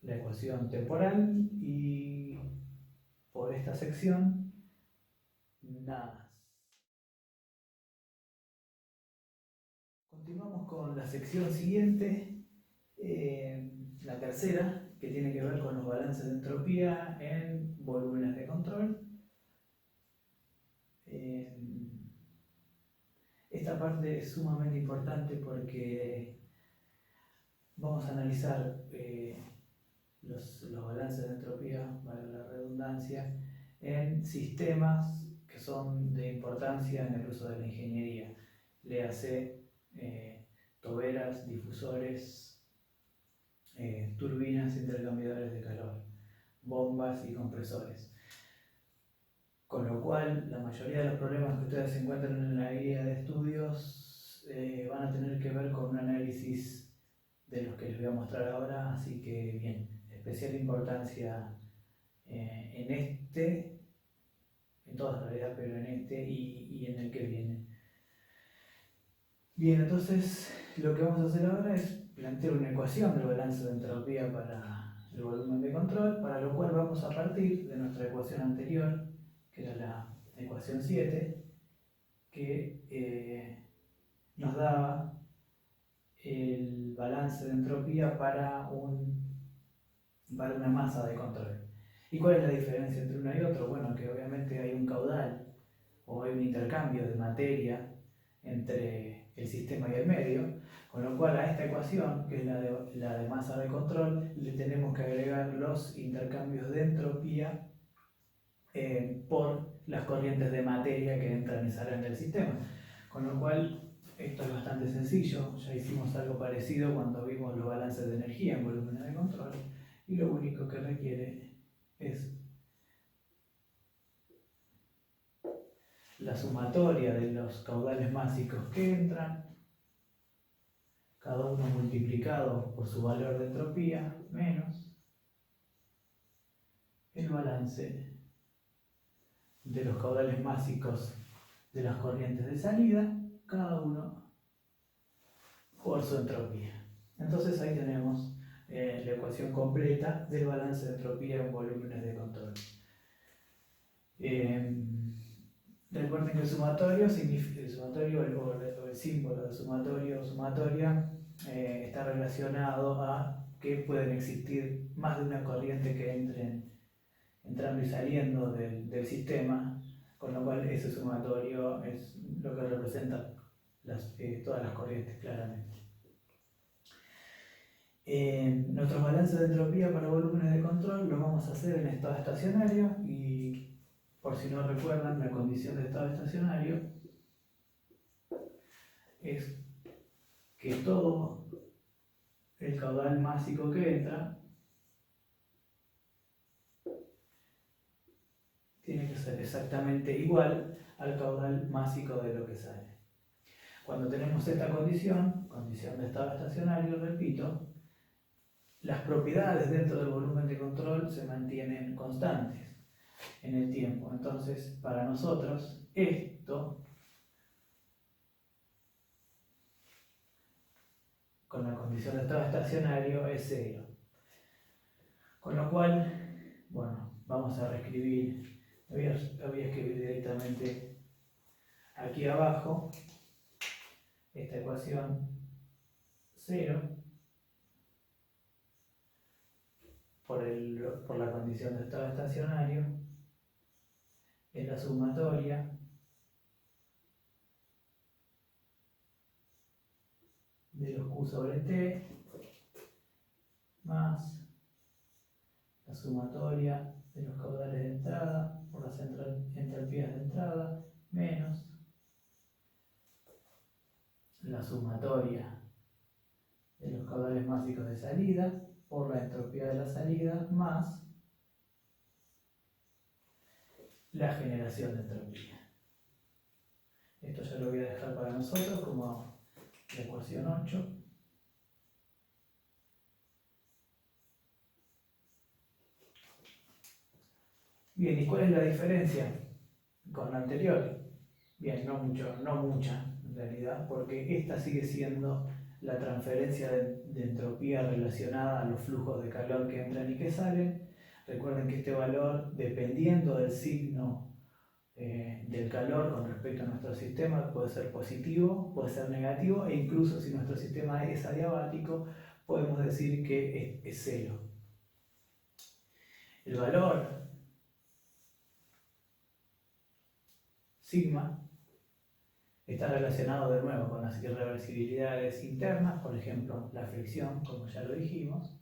ecuación temporal y por esta sección nada más. Continuamos con la sección siguiente, la tercera, que tiene que ver con los balances de entropía en volúmenes de control. Esta parte es sumamente importante porque vamos a analizar los balances de entropía, vale la redundancia, en sistemas que son de importancia en el uso de la ingeniería. Léase toberas, difusores, turbinas, intercambiadores de calor, bombas y compresores. Con lo cual, la mayoría de los problemas que ustedes encuentran en la guía de estudios van a tener que ver con un análisis de los que les voy a mostrar ahora, así que bien, especial importancia en todas las realidades, pero en este y en el que viene. Bien, entonces lo que vamos a hacer ahora es plantear una ecuación del balance de entropía para el volumen de control, para lo cual vamos a partir de nuestra ecuación anterior, que era la ecuación 7, que nos daba el balance de entropía para una masa de control. ¿Y cuál es la diferencia entre uno y otro? Bueno, que obviamente hay un caudal o hay un intercambio de materia entre el sistema y el medio, con lo cual a esta ecuación, que es la de masa de control, le tenemos que agregar los intercambios de entropía por las corrientes de materia que entran y salen del sistema. Con lo cual, esto es bastante sencillo, ya hicimos algo parecido cuando vimos los balances de energía en volúmenes de control, y lo único que requiere es la sumatoria de los caudales másicos que entran, cada uno multiplicado por su valor de entropía, menos el balance de los caudales másicos de las corrientes de salida, cada uno por su entropía. Entonces ahí tenemos la ecuación completa del balance de entropía en volúmenes de control. Recuerden que el sumatorio, o el símbolo de sumatorio o sumatoria está relacionado a que pueden existir más de una corriente que entren entrando y saliendo del sistema, con lo cual ese sumatorio es lo que representa todas las corrientes claramente. Nuestros balances de entropía para volúmenes de control los vamos a hacer en estado estacionario, y por si no recuerdan, la condición de estado estacionario es que todo el caudal másico que entra tiene que ser exactamente igual al caudal másico de lo que sale. Cuando tenemos esta condición de estado estacionario, repito, las propiedades dentro del volumen de control se mantienen constantes en el tiempo. Entonces, para nosotros, esto, con la condición de estado estacionario, es cero. Con lo cual, bueno, vamos a reescribir. Voy a escribir directamente aquí abajo esta ecuación 0 por la condición de estado estacionario es la sumatoria de los Q sobre T más la sumatoria de los caudales de entrada por las entalpías de entrada menos la sumatoria de los caudales másicos de salida por la entropía de la salida más la generación de entropía. Esto ya lo voy a dejar para nosotros como la ecuación 8. Bien, ¿y cuál es la diferencia con la anterior? Bien, no mucha en realidad, porque esta sigue siendo la transferencia de entropía relacionada a los flujos de calor que entran y que salen. Recuerden que este valor, dependiendo del signo del calor con respecto a nuestro sistema, puede ser positivo, puede ser negativo, e incluso si nuestro sistema es adiabático, podemos decir que es cero. El valor sigma está relacionado de nuevo con las irreversibilidades internas, por ejemplo, la fricción, como ya lo dijimos,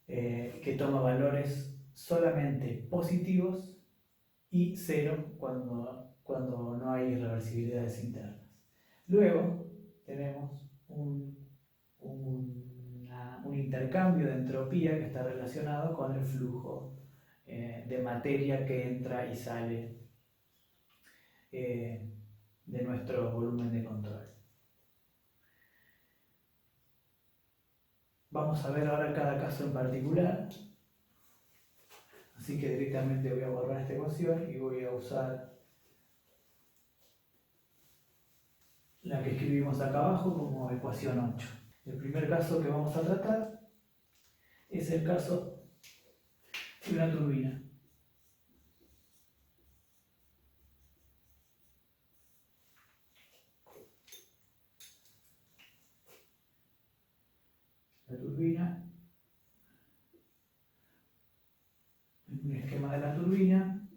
que toma valores solamente positivos y cero cuando no hay irreversibilidades internas. Luego tenemos un intercambio de entropía que está relacionado con el flujo de materia que entra y sale de nuestro volumen de control. Vamos a ver ahora cada caso en particular, así que directamente voy a borrar esta ecuación y voy a usar la que escribimos acá abajo como ecuación 8. El primer caso que vamos a tratar es el caso de una turbina. La turbina, un esquema de la turbina.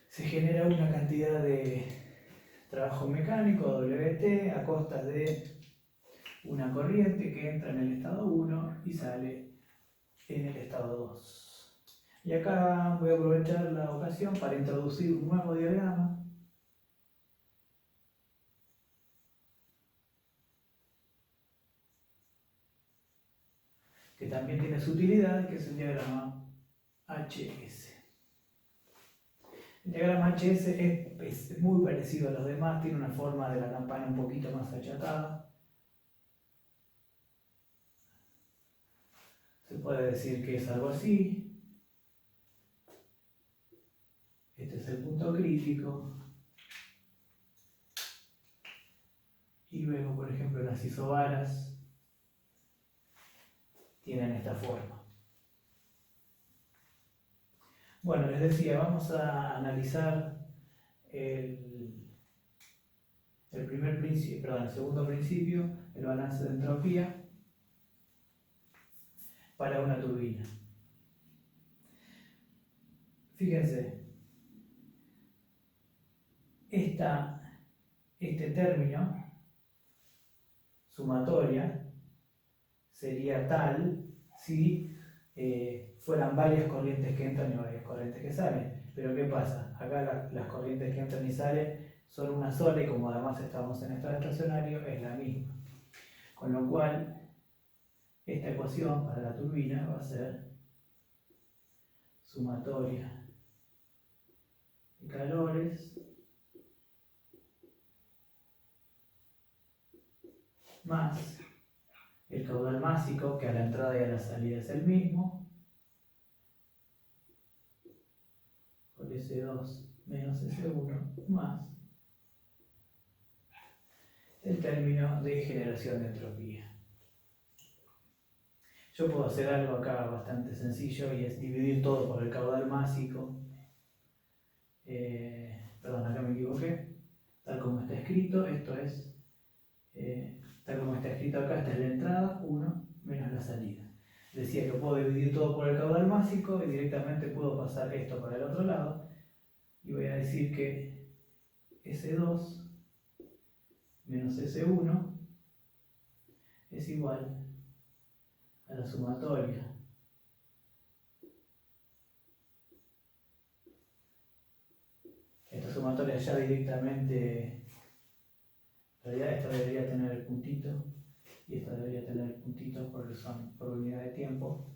Se genera una cantidad de trabajo mecánico, WT, a costa de una corriente que entra en el estado 1 y sale en el estado 2. Y acá voy a aprovechar la ocasión para introducir un nuevo diagrama que también tiene su utilidad, que es el diagrama HS. El diagrama HS es muy parecido a los demás, tiene una forma de la campana un poquito más achatada. Se puede decir que es algo así. Este es el punto crítico. Y luego, por ejemplo, las isobaras tienen esta forma. Bueno, les decía, vamos a analizar el segundo principio, el balance de entropía para una turbina. Fíjense, este término, sumatoria, sería tal si fueran varias corrientes que entran y varias corrientes que salen. Pero ¿qué pasa? Acá las corrientes que entran y salen son una sola y como además estamos en estado estacionario es la misma. Con lo cual, esta ecuación para la turbina va a ser sumatoria de calores más el caudal másico, que a la entrada y a la salida es el mismo, por S2 menos S1 más el término de generación de entropía. Yo puedo hacer algo acá bastante sencillo y es dividir todo por el caudal másico. Perdón, acá me equivoqué. Tal como está escrito, esto es, tal como está escrito acá, esta es la entrada, 1 menos la salida. Decía que puedo dividir todo por el caudal másico y directamente puedo pasar esto para el otro lado. Y voy a decir que S2 menos S1 es igual a la sumatoria esta sumatoria ya directamente, en realidad esta debería tener el puntito y esta debería tener el puntito porque son por unidad de tiempo,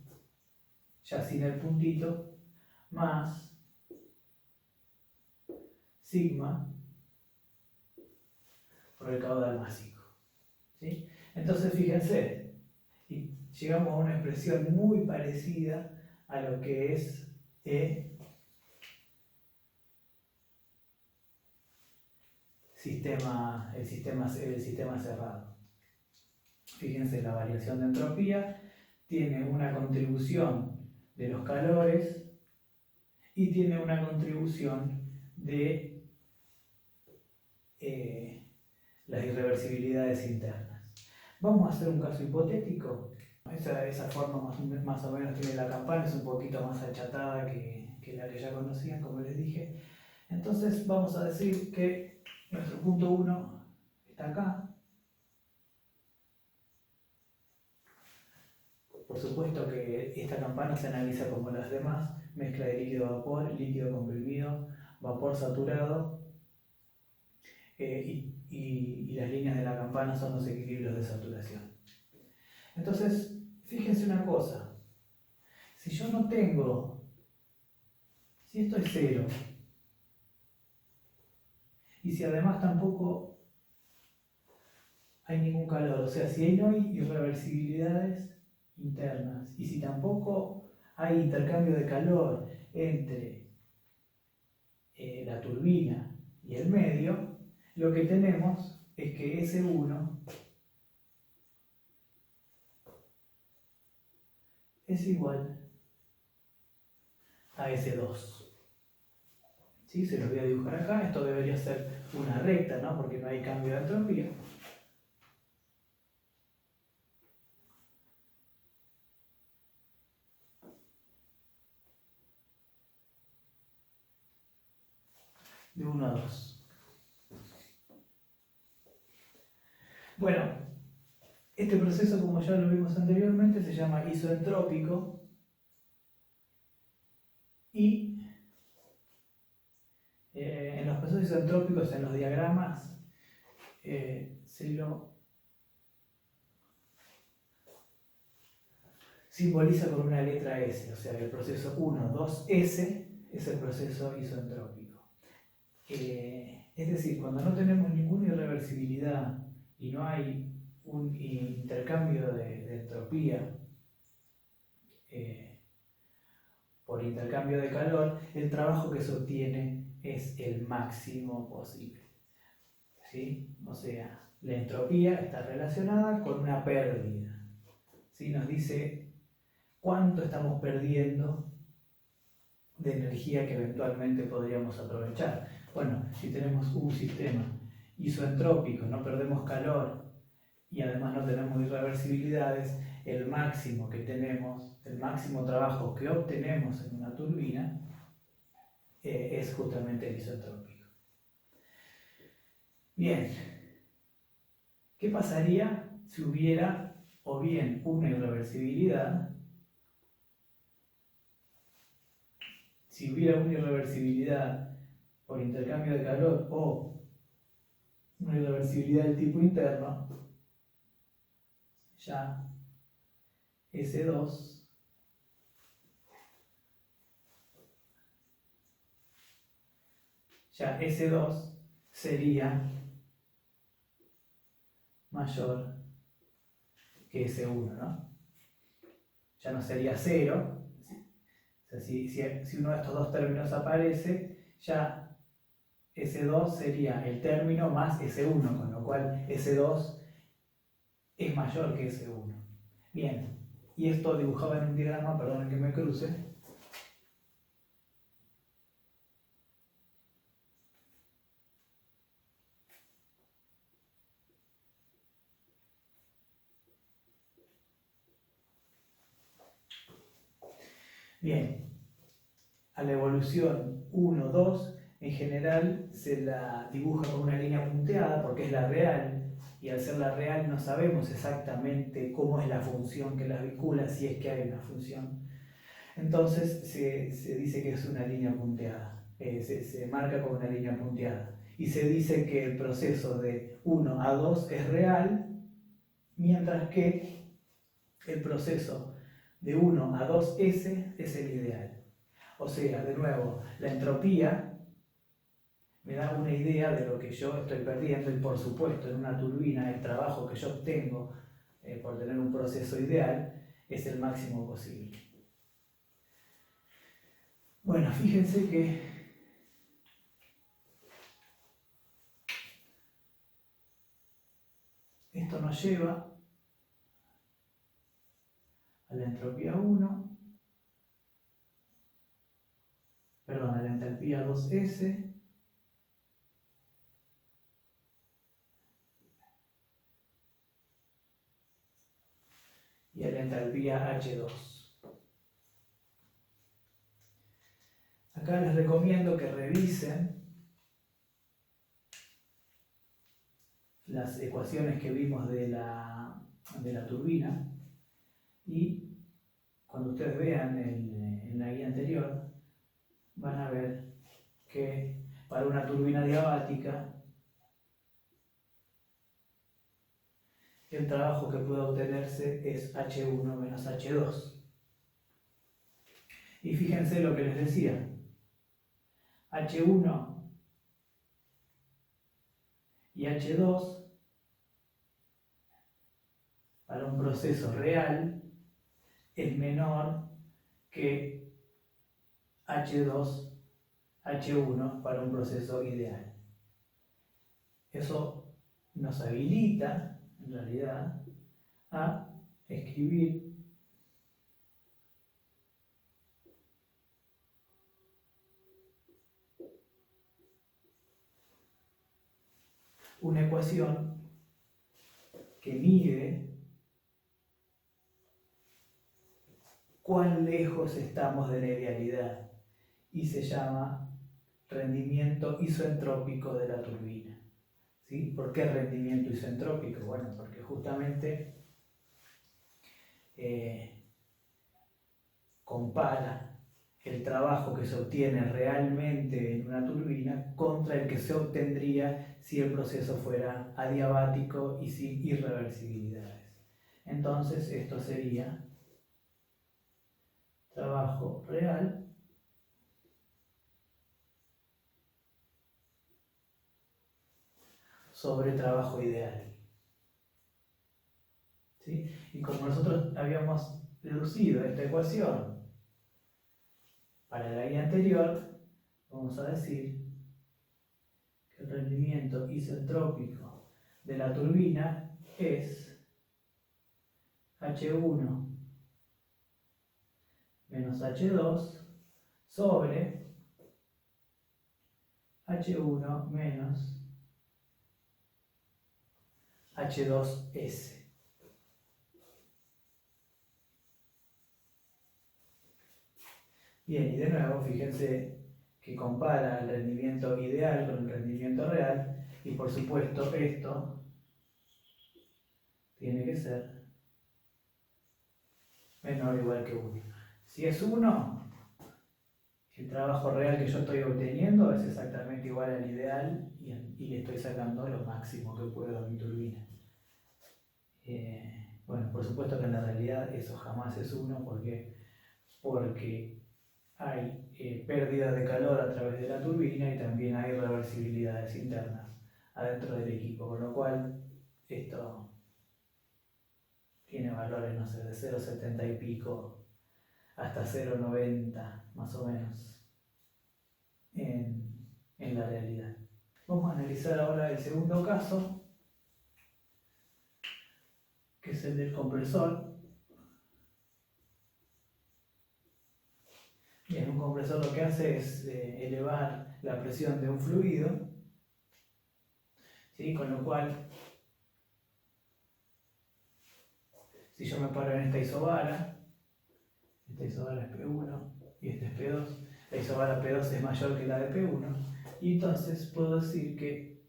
ya sin el puntito, más sigma por el caudal másico, ¿sí? Entonces fíjense, y llegamos a una expresión muy parecida a lo que es el sistema cerrado. Fíjense, la variación de entropía tiene una contribución de los calores y tiene una contribución de las irreversibilidades internas. Vamos a hacer un caso hipotético. Esa forma más o menos tiene la campana, es un poquito más achatada que la que ya conocían, como les dije. Entonces vamos a decir que nuestro punto 1 está acá. Por supuesto que esta campana se analiza como las demás, mezcla de líquido-vapor, líquido comprimido, vapor saturado, y las líneas de la campana son los equilibrios de saturación. Entonces, fíjense una cosa, si yo no tengo, si esto es 0, y si además tampoco hay ningún calor, o sea, si no hay irreversibilidades internas, y si tampoco hay intercambio de calor entre la turbina y el medio, lo que tenemos es que S1 es igual a S2. ¿Sí? Se los voy a dibujar acá. Esto debería ser una recta, ¿no? Porque no hay cambio de entropía. De 1 a 2. Bueno, este proceso, como ya lo vimos anteriormente, se llama isoentrópico y en los procesos isentrópicos, en los diagramas, se simboliza con una letra S, o sea, el proceso 1, 2S es el proceso isentrópico. Es decir, cuando no tenemos ninguna irreversibilidad y no hay un intercambio de entropía por intercambio de calor, el trabajo que se obtiene es el máximo posible. ¿Sí? O sea, la entropía está relacionada con una pérdida. ¿Sí? Nos dice cuánto estamos perdiendo de energía que eventualmente podríamos aprovechar. Bueno, si tenemos un sistema isoentrópico, no perdemos calor y además no tenemos irreversibilidades, el máximo que tenemos, el máximo trabajo que obtenemos en una turbina es justamente el isotrópico. Bien, ¿qué pasaría si hubiera o bien una irreversibilidad? Si hubiera una irreversibilidad por intercambio de calor o una irreversibilidad del tipo interno, ya S2 sería mayor que S1, ¿no? Ya no sería 0. O sea, si uno de estos dos términos aparece, ya S2 sería el término más S1, con lo cual S2 es mayor que S1. Bien, y esto dibujado en un diagrama, perdonen que me cruce. Bien, a la evolución 1, 2, en general se la dibuja con una línea punteada porque es la real, y al ser la real no sabemos exactamente cómo es la función que las vincula, si es que hay una función. Entonces se dice que es una línea punteada, se marca con una línea punteada. Y se dice que el proceso de 1 a 2 es real, mientras que el proceso de 1 a 2S es el ideal. O sea, de nuevo, la entropía me da una idea de lo que yo estoy perdiendo y por supuesto en una turbina el trabajo que yo obtengo por tener un proceso ideal es el máximo posible. Bueno, fíjense que esto nos lleva a la entropía 1, perdón, a la entropía 2S, y a la entropía H2. Acá les recomiendo que revisen las ecuaciones que vimos de la turbina y cuando ustedes vean en la guía anterior van a ver que para una turbina diabática el trabajo que puede obtenerse es H1 menos H2. Y fíjense lo que les decía. H1 y H2 para un proceso real es menor que H2, H1 para un proceso ideal. Eso nos habilita, en realidad, a escribir una ecuación que mide cuán lejos estamos de la idealidad y se llama rendimiento isoentrópico de la turbina. ¿Sí? ¿Por qué rendimiento isoentrópico? Bueno, porque justamente compara el trabajo que se obtiene realmente en una turbina contra el que se obtendría si el proceso fuera adiabático y sin irreversibilidades. Entonces esto sería trabajo real sobre trabajo ideal. ¿Sí? Y como nosotros habíamos deducido esta ecuación para la guía anterior, vamos a decir que el rendimiento isentrópico de la turbina es H1 menos H2 sobre H1 menos H2S. Bien, y de nuevo, fíjense que compara el rendimiento ideal con el rendimiento real, y por supuesto esto tiene que ser menor o igual que 1. Si es 1, el trabajo real que yo estoy obteniendo es exactamente igual al ideal y le estoy sacando lo máximo que puedo a mi turbina. Bueno, por supuesto que en la realidad eso jamás es 1 porque hay pérdida de calor a través de la turbina y también hay reversibilidades internas adentro del equipo, con lo cual esto tiene valores, no sé, de 0,70 y pico hasta 0,90 más o menos en la realidad. Vamos a analizar ahora el segundo caso, que es el del compresor. Bien, un compresor lo que hace es elevar la presión de un fluido, ¿sí? Con lo cual, si yo me paro en esta isobara es P1 y este es P2, la isobara P2 es mayor que la de P1, y entonces puedo decir que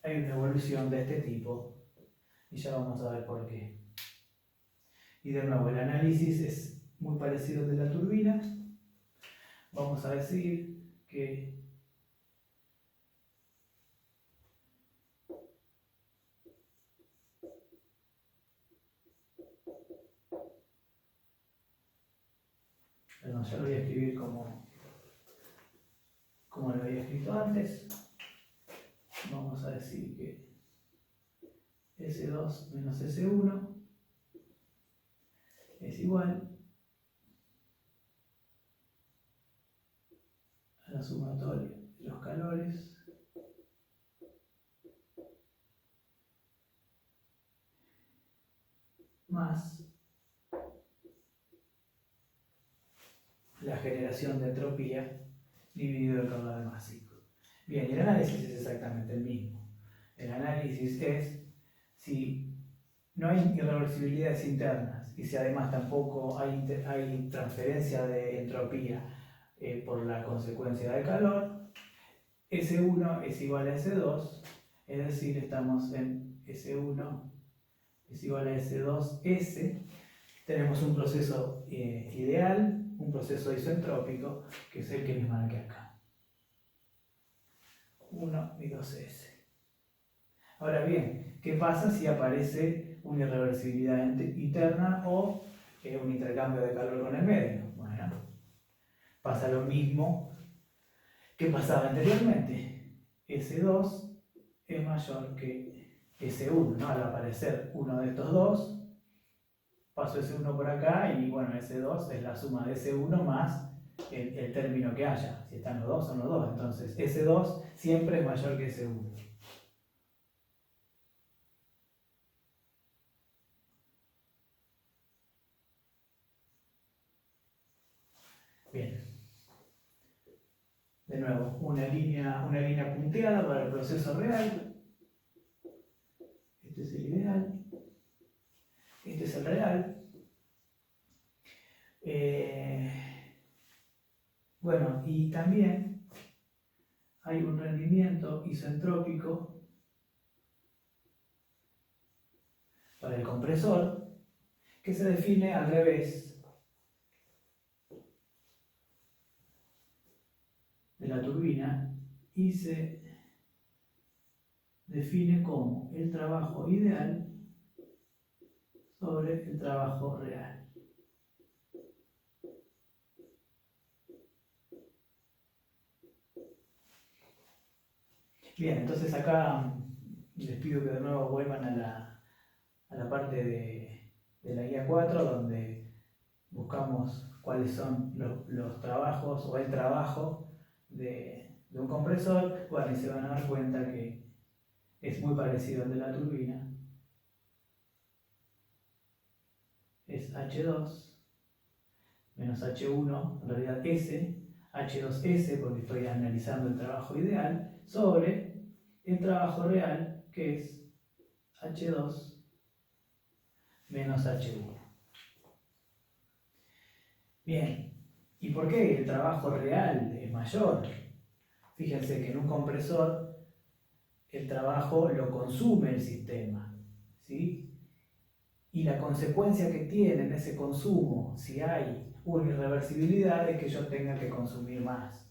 hay una evolución de este tipo, y ya vamos a ver por qué. Y de nuevo, el análisis es muy parecido al de la turbina. Vamos a decir que perdón, ya lo voy a escribir como lo había escrito antes. Vamos a decir que S2 menos S1 es igual a la sumatoria de los calores más la generación de entropía dividido el caudal másico. Bien, y el análisis es exactamente el mismo. El análisis es si no hay irreversibilidades internas y si además tampoco hay transferencia de entropía por la consecuencia de calor, S1 es igual a S2, es decir, estamos en S1 es igual a S2S. Tenemos un proceso ideal, un proceso isentrópico, que es el que les marqué acá. 1 y 2S. Ahora bien, ¿qué pasa si aparece una irreversibilidad interna o un intercambio de calor con el medio? Bueno, pasa lo mismo que pasaba anteriormente. S2 es mayor que S1, ¿no? Al aparecer uno de estos dos, paso S1 por acá y bueno, S2 es la suma de S1 más el término que haya. Si están los dos, son los dos. Entonces, S2 siempre es mayor que S1. Bien. De nuevo, una línea punteada para el proceso real. Este es el ideal. Este es el real. Bueno, y también hay un rendimiento isentrópico para el compresor que se define al revés de la turbina y se define como el trabajo ideal sobre el trabajo real. Bien, entonces acá les pido que de nuevo vuelvan a la parte de la guía 4, donde buscamos cuáles son los trabajos o el trabajo de un compresor. Bueno, y se van a dar cuenta que es muy parecido al de la turbina. Es H2 menos H1, en realidad S, H2S, porque estoy analizando el trabajo ideal, sobre el trabajo real, que es H2 menos H1. Bien, ¿y por qué el trabajo real es mayor? Fíjense que en un compresor el trabajo lo consume el sistema, ¿sí? Y la consecuencia que tiene en ese consumo, si hay una irreversibilidad, es que yo tenga que consumir más.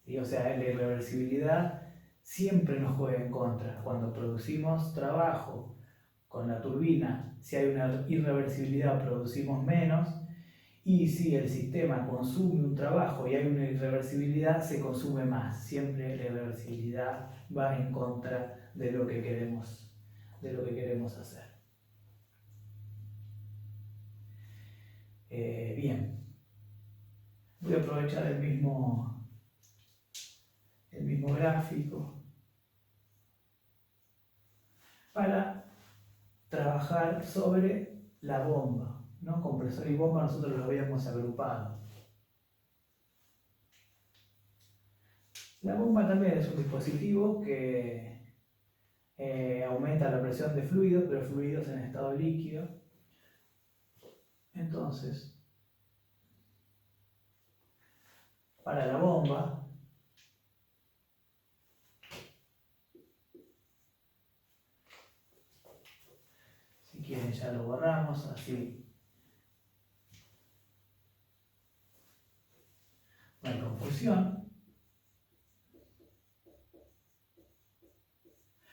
¿Sí? O sea, la irreversibilidad siempre nos juega en contra. Cuando producimos trabajo con la turbina, si hay una irreversibilidad, producimos menos. Y si el sistema consume un trabajo y hay una irreversibilidad, se consume más. Siempre la irreversibilidad va en contra de lo que queremos hacer. Bien, voy a aprovechar el mismo gráfico para trabajar sobre la bomba, ¿no? Compresor y bomba nosotros lo habíamos agrupado. La bomba también es un dispositivo que aumenta la presión de fluidos, pero fluidos en estado líquido. Entonces, para la bomba, si quieren ya lo borramos, así no hay confusión.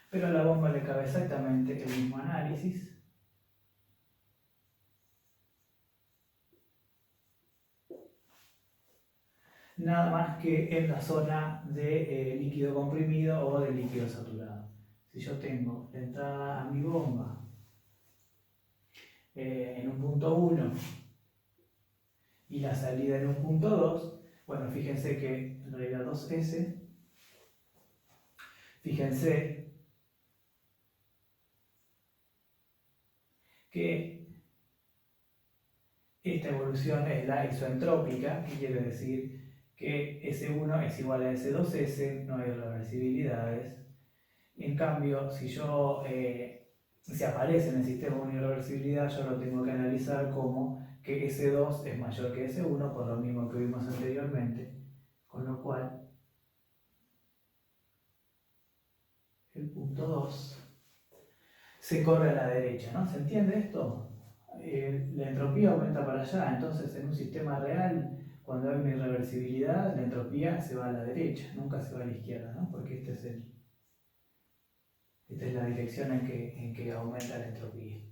Pero a la bomba le cabe exactamente el mismo análisis. Nada más que en la zona de líquido comprimido o de líquido saturado. Si yo tengo la entrada a mi bomba en un punto 1 y la salida en un punto 2, bueno, fíjense que en realidad 2S, fíjense que esta evolución es la isoentrópica, que quiere decir que S1 es igual a S2S, no hay reversibilidades. En cambio, si aparece en el sistema una irreversibilidad, yo lo tengo que analizar como que S2 es mayor que S1, por lo mismo que vimos anteriormente, con lo cual el punto 2 se corre a la derecha, ¿no? ¿Se entiende esto? La entropía aumenta para allá, entonces en un sistema real, cuando hay una irreversibilidad, la entropía se va a la derecha, nunca se va a la izquierda, ¿no? Porque esta es la dirección en que aumenta la entropía.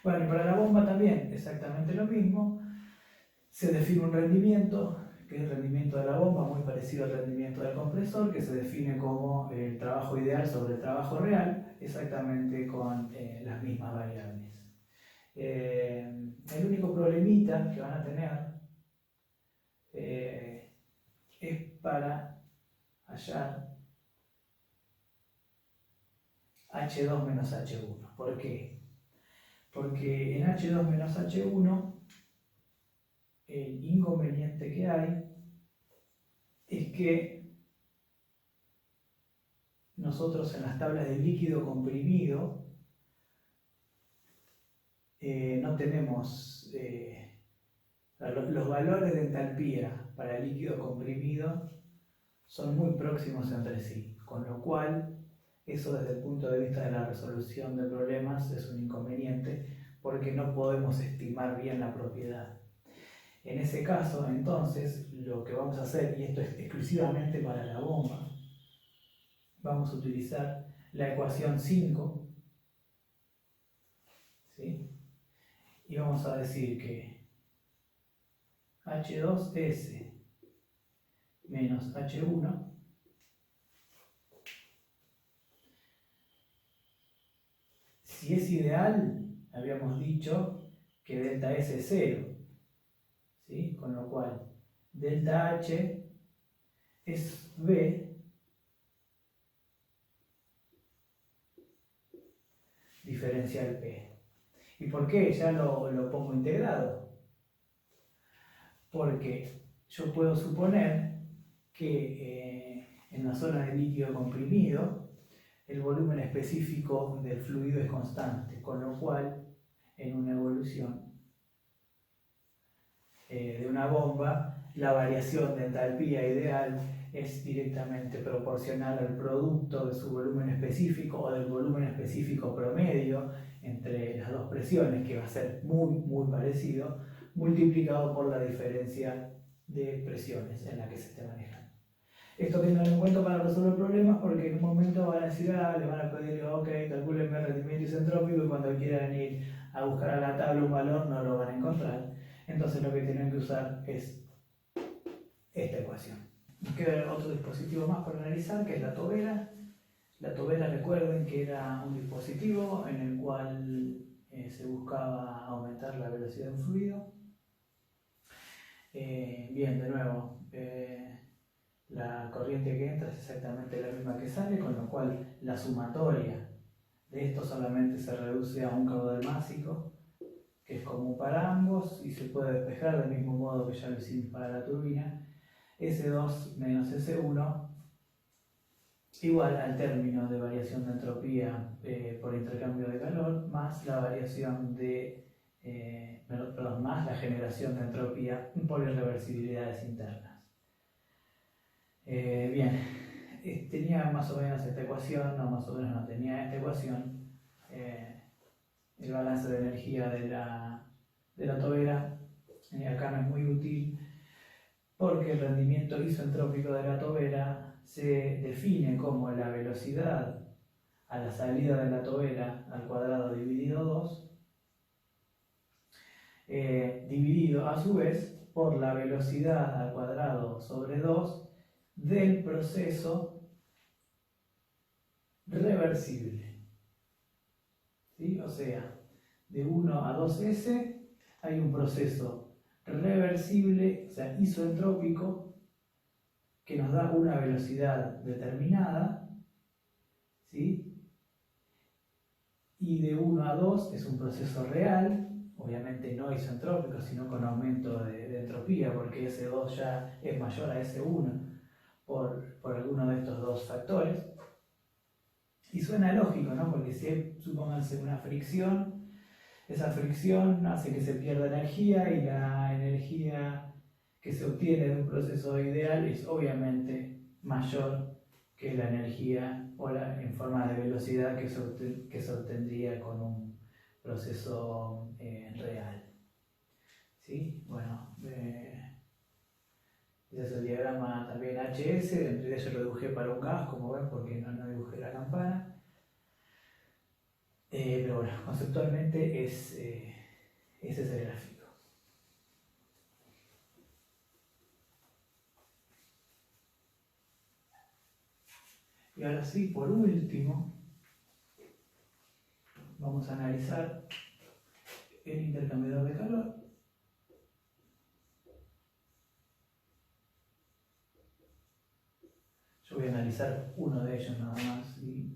Bueno, y para la bomba también exactamente lo mismo. Se define un rendimiento, que es el rendimiento de la bomba, muy parecido al rendimiento del compresor, que se define como el trabajo ideal sobre el trabajo real, exactamente con las mismas variables. El único problemita que van a tener es para hallar H2 menos H1. ¿Por qué? Porque en H2 menos H1 el inconveniente que hay es que nosotros en las tablas de líquido comprimido no tenemos los valores de entalpía para el líquido comprimido son muy próximos entre sí, con lo cual eso desde el punto de vista de la resolución de problemas es un inconveniente porque no podemos estimar bien la propiedad. En ese caso, entonces, lo que vamos a hacer, y esto es exclusivamente para la bomba, vamos a utilizar la ecuación 5 ¿sí? Y vamos a decir que H2S menos H1 si es ideal, habíamos dicho que delta S es 0, ¿sí? Con lo cual delta H es B diferencial P. ¿Y por qué ya lo pongo integrado? Porque yo puedo suponer que en la zona de líquido comprimido el volumen específico del fluido es constante, con lo cual en una evolución de una bomba la variación de entalpía ideal es directamente proporcional al producto de su volumen específico o del volumen específico promedio entre las dos presiones, que va a ser muy parecido, multiplicado por la diferencia de presiones en la que se esté manejando. Esto tengan en cuenta para resolver problemas, porque en un momento van a decir, le van a pedir, ok, calcúlenme rendimiento isentrópico, y cuando quieran ir a buscar a la tabla un valor no lo van a encontrar. Entonces lo que tienen que usar es esta ecuación. Nos queda otro dispositivo más por analizar, que es la tobera. La tobera, recuerden que era un dispositivo en el cual se buscaba aumentar la velocidad de un fluido. Bien, de nuevo, la corriente que entra es exactamente la misma que sale, con lo cual la sumatoria de esto solamente se reduce a un caudal másico, que es común para ambos y se puede despejar del mismo modo que ya lo hicimos para la turbina. S2 menos S1 igual al término de variación de entropía por intercambio de calor más la variación de más la generación de entropía por irreversibilidades internas. Bien, tenía más o menos esta ecuación, no, más o menos no tenía esta ecuación. El balance de energía de la tobera acá no es muy útil, porque el rendimiento isoentrópico de la tobera se define como la velocidad a la salida de la tobera al cuadrado dividido 2, dividido a su vez por la velocidad al cuadrado sobre 2 del proceso reversible. ¿Sí? O sea, de 1 a 2S hay un proceso reversible, o sea, isoentrópico, que nos da una velocidad determinada, ¿sí? Y de 1 a 2 es un proceso real, obviamente no isentrópico, sino con aumento de entropía, porque S2 ya es mayor a S1 por alguno de estos dos factores. Y suena lógico, ¿no? Porque si hay, supónganse, una fricción, esa fricción hace que se pierda energía, y la energía que se obtiene de un proceso ideal es obviamente mayor que la energía en forma de velocidad que se obtendría con un proceso real. ¿Sí? Bueno, ese es el diagrama también HS. En realidad yo lo dibujé para un gas, como ven, porque no dibujé la campana. Pero bueno, conceptualmente ese es el gráfico. Y ahora sí, por último, vamos a analizar el intercambiador de calor. Yo voy a analizar uno de ellos nada más y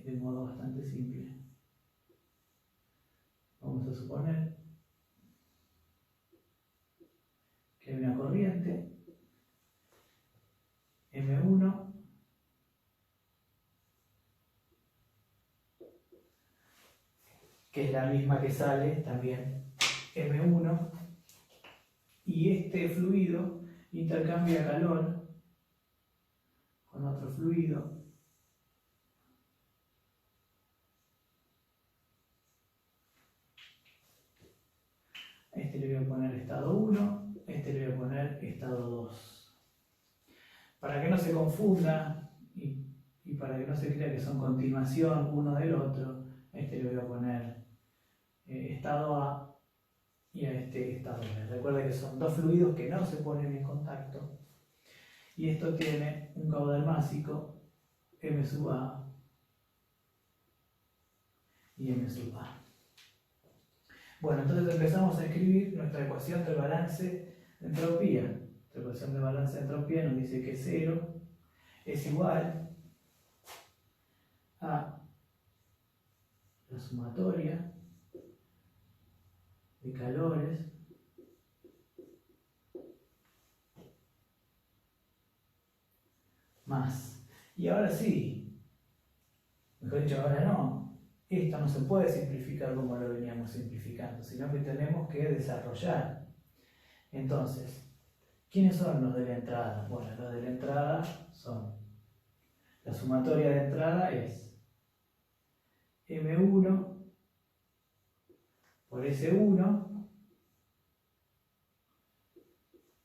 de modo bastante simple. Vamos a suponer que hay una corriente M1 que es la misma que sale también M1, y este fluido intercambia calor con otro fluido este le voy a poner estado 1, este le voy a poner estado 2. Para que no se confunda y para que no se crea que son continuación uno del otro, este le voy a poner estado A y a este estado B. Recuerda que son dos fluidos que no se ponen en contacto. Y esto tiene un caudal másico M sub A y M sub A. Bueno, entonces empezamos a escribir nuestra ecuación de balance de entropía. La ecuación de balance de entropía nos dice que 0 es igual a la sumatoria de calores más. Y ahora sí, mejor dicho, ahora no, esto no se puede simplificar como lo veníamos simplificando, sino que tenemos que desarrollar. Entonces, ¿quiénes son los de la entrada? Bueno, los de la entrada son, la sumatoria de entrada es M1 por S1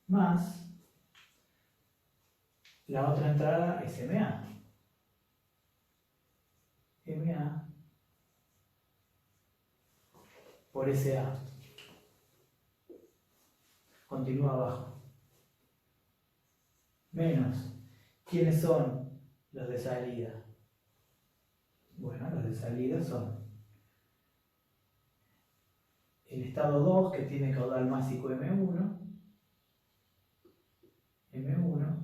más la otra entrada es MA. MA por SA. Continúa abajo. Menos. ¿Quiénes son los de salida? Bueno, los de salida son el estado 2, que tiene caudal másico M1, M1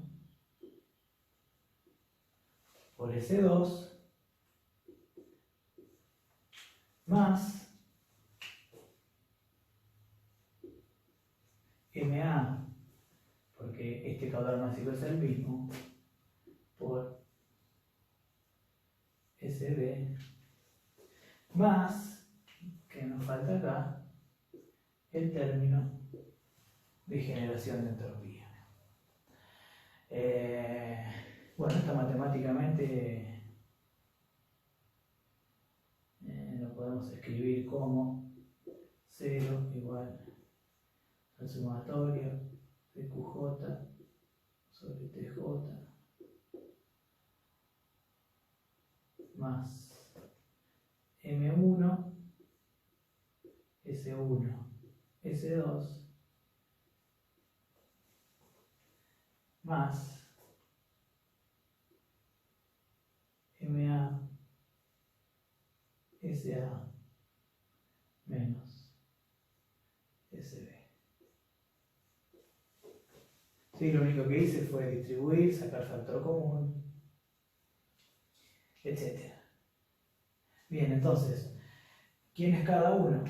por S2 más MA, porque este caudal másico es el mismo, por SB, más, que nos falta acá, el término de generación de entropía. Bueno, esto matemáticamente lo podemos escribir como 0 igual al sumatorio de QJ sobre TJ más M1, S1, S2 más MA, SA menos SB. Sí, lo único que hice fue distribuir, sacar factor común, etc. Bien, entonces, ¿quién es cada uno?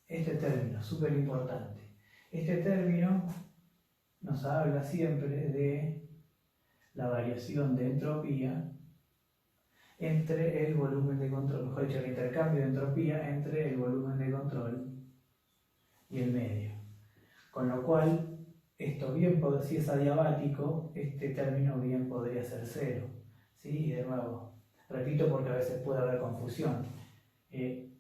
Este término, súper importante. Este término nos habla siempre de la variación de entropía entre el volumen de control, mejor dicho, el intercambio de entropía entre el volumen de control y el medio. Con lo cual, esto bien, si es adiabático, este término bien podría ser 0. ¿Sí? Y de nuevo, repito porque a veces puede haber confusión.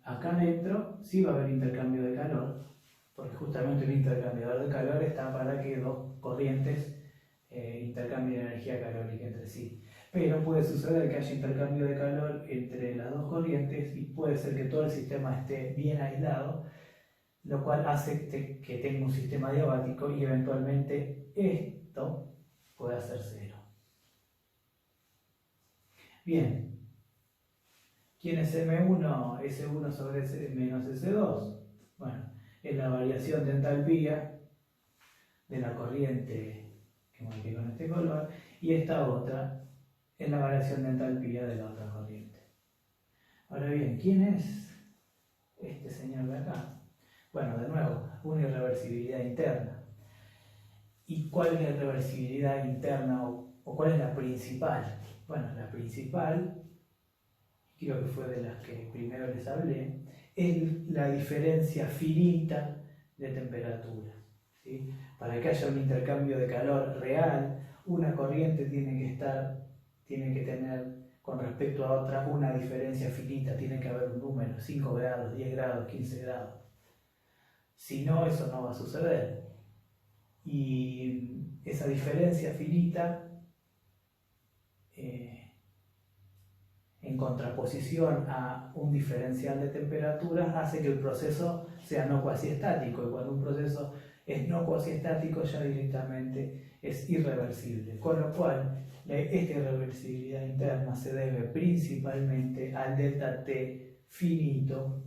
Acá adentro sí va a haber intercambio de calor, porque justamente un intercambiador de calor está para que dos corrientes intercambien energía calórica entre sí. Pero puede suceder que haya intercambio de calor entre las dos corrientes y puede ser que todo el sistema esté bien aislado, lo cual hace que tenga un sistema adiabático y eventualmente esto pueda ser 0. Bien, ¿quién es M1? S1 sobre S menos S2. Bueno, es la variación de entalpía de la corriente que marqué con este color, y esta otra es la variación de entalpía de la otra corriente. Ahora bien, ¿quién es este señor de acá? Bueno, de nuevo, una irreversibilidad interna. ¿Y cuál es la irreversibilidad interna o cuál es la principal? Bueno, la principal, creo que fue de las que primero les hablé, es la diferencia finita de temperatura. ¿Sí? Para que haya un intercambio de calor real, una corriente tiene que tener con respecto a otra una diferencia finita, tiene que haber un número, 5 grados, 10 grados, 15 grados. Si no, eso no va a suceder. Y esa diferencia finita, ¿en contraposición a un diferencial de temperaturas, hace que el proceso sea no cuasi estático, y cuando un proceso es no cuasi estático ya directamente es irreversible, con lo cual esta irreversibilidad interna se debe principalmente al delta T finito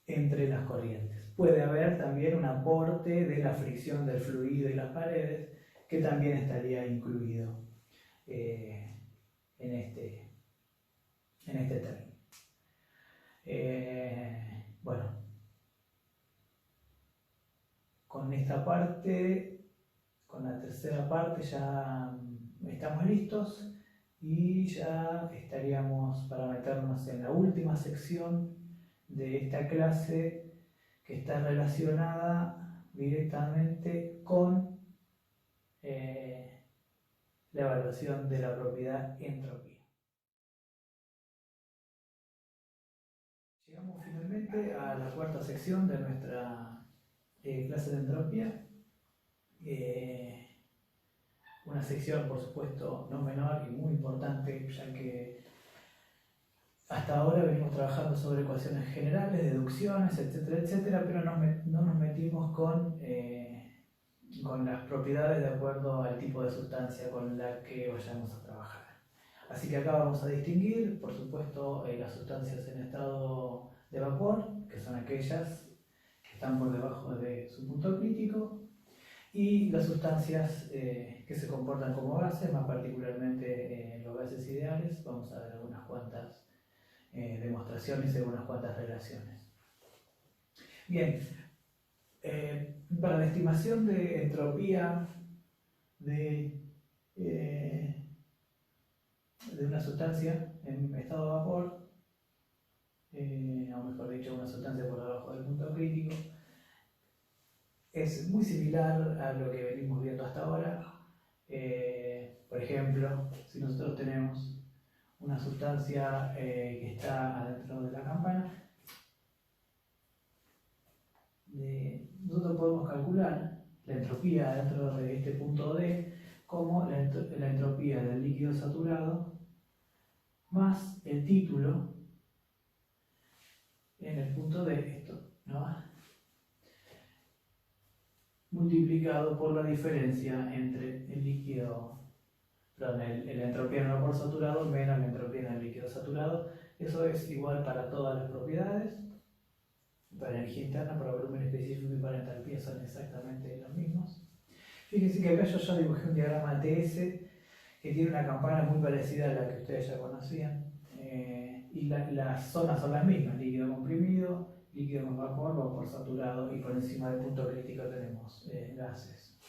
entre las corrientes. Puede haber también un aporte de la fricción del fluido y las paredes, que también estaría incluido en este término. Bueno, con esta parte, con la tercera parte ya estamos listos y ya estaríamos para meternos en la última sección de esta clase, que está relacionada directamente con la evaluación de la propiedad entropía. Llegamos finalmente a la cuarta sección de nuestra clase de entropía. Una sección, por supuesto, no menor y muy importante, ya que hasta ahora venimos trabajando sobre ecuaciones generales, deducciones, etcétera, etcétera, pero no nos metimos con las propiedades de acuerdo al tipo de sustancia con la que vayamos a trabajar. Así que acá vamos a distinguir, por supuesto, las sustancias en estado de vapor, que son aquellas que están por debajo de su punto crítico, y las sustancias que se comportan como gases, más particularmente los gases ideales. Vamos a ver algunas cuantas demostraciones y algunas cuantas relaciones. Bien, para la estimación de entropía de una sustancia en estado de vapor, o mejor dicho, una sustancia por debajo del punto crítico, es muy similar a lo que venimos viendo hasta ahora. Por ejemplo, si nosotros tenemos una sustancia que está adentro de la campana, nosotros podemos calcular la entropía dentro de este punto D como la entropía del líquido saturado más el título en el punto D, esto, ¿no?, multiplicado por la diferencia entre el líquido, perdón, la entropía en el vapor saturado menos la entropía en el líquido saturado. Eso es igual para todas las propiedades. Para energía interna, para volumen específico y para entalpía son exactamente los mismos. Fíjense que acá yo ya dibujé un diagrama TS que tiene una campana muy parecida a la que ustedes ya conocían. Y las zonas son las mismas: líquido comprimido, líquido con vapor, vapor saturado, y por encima del punto crítico tenemos gases.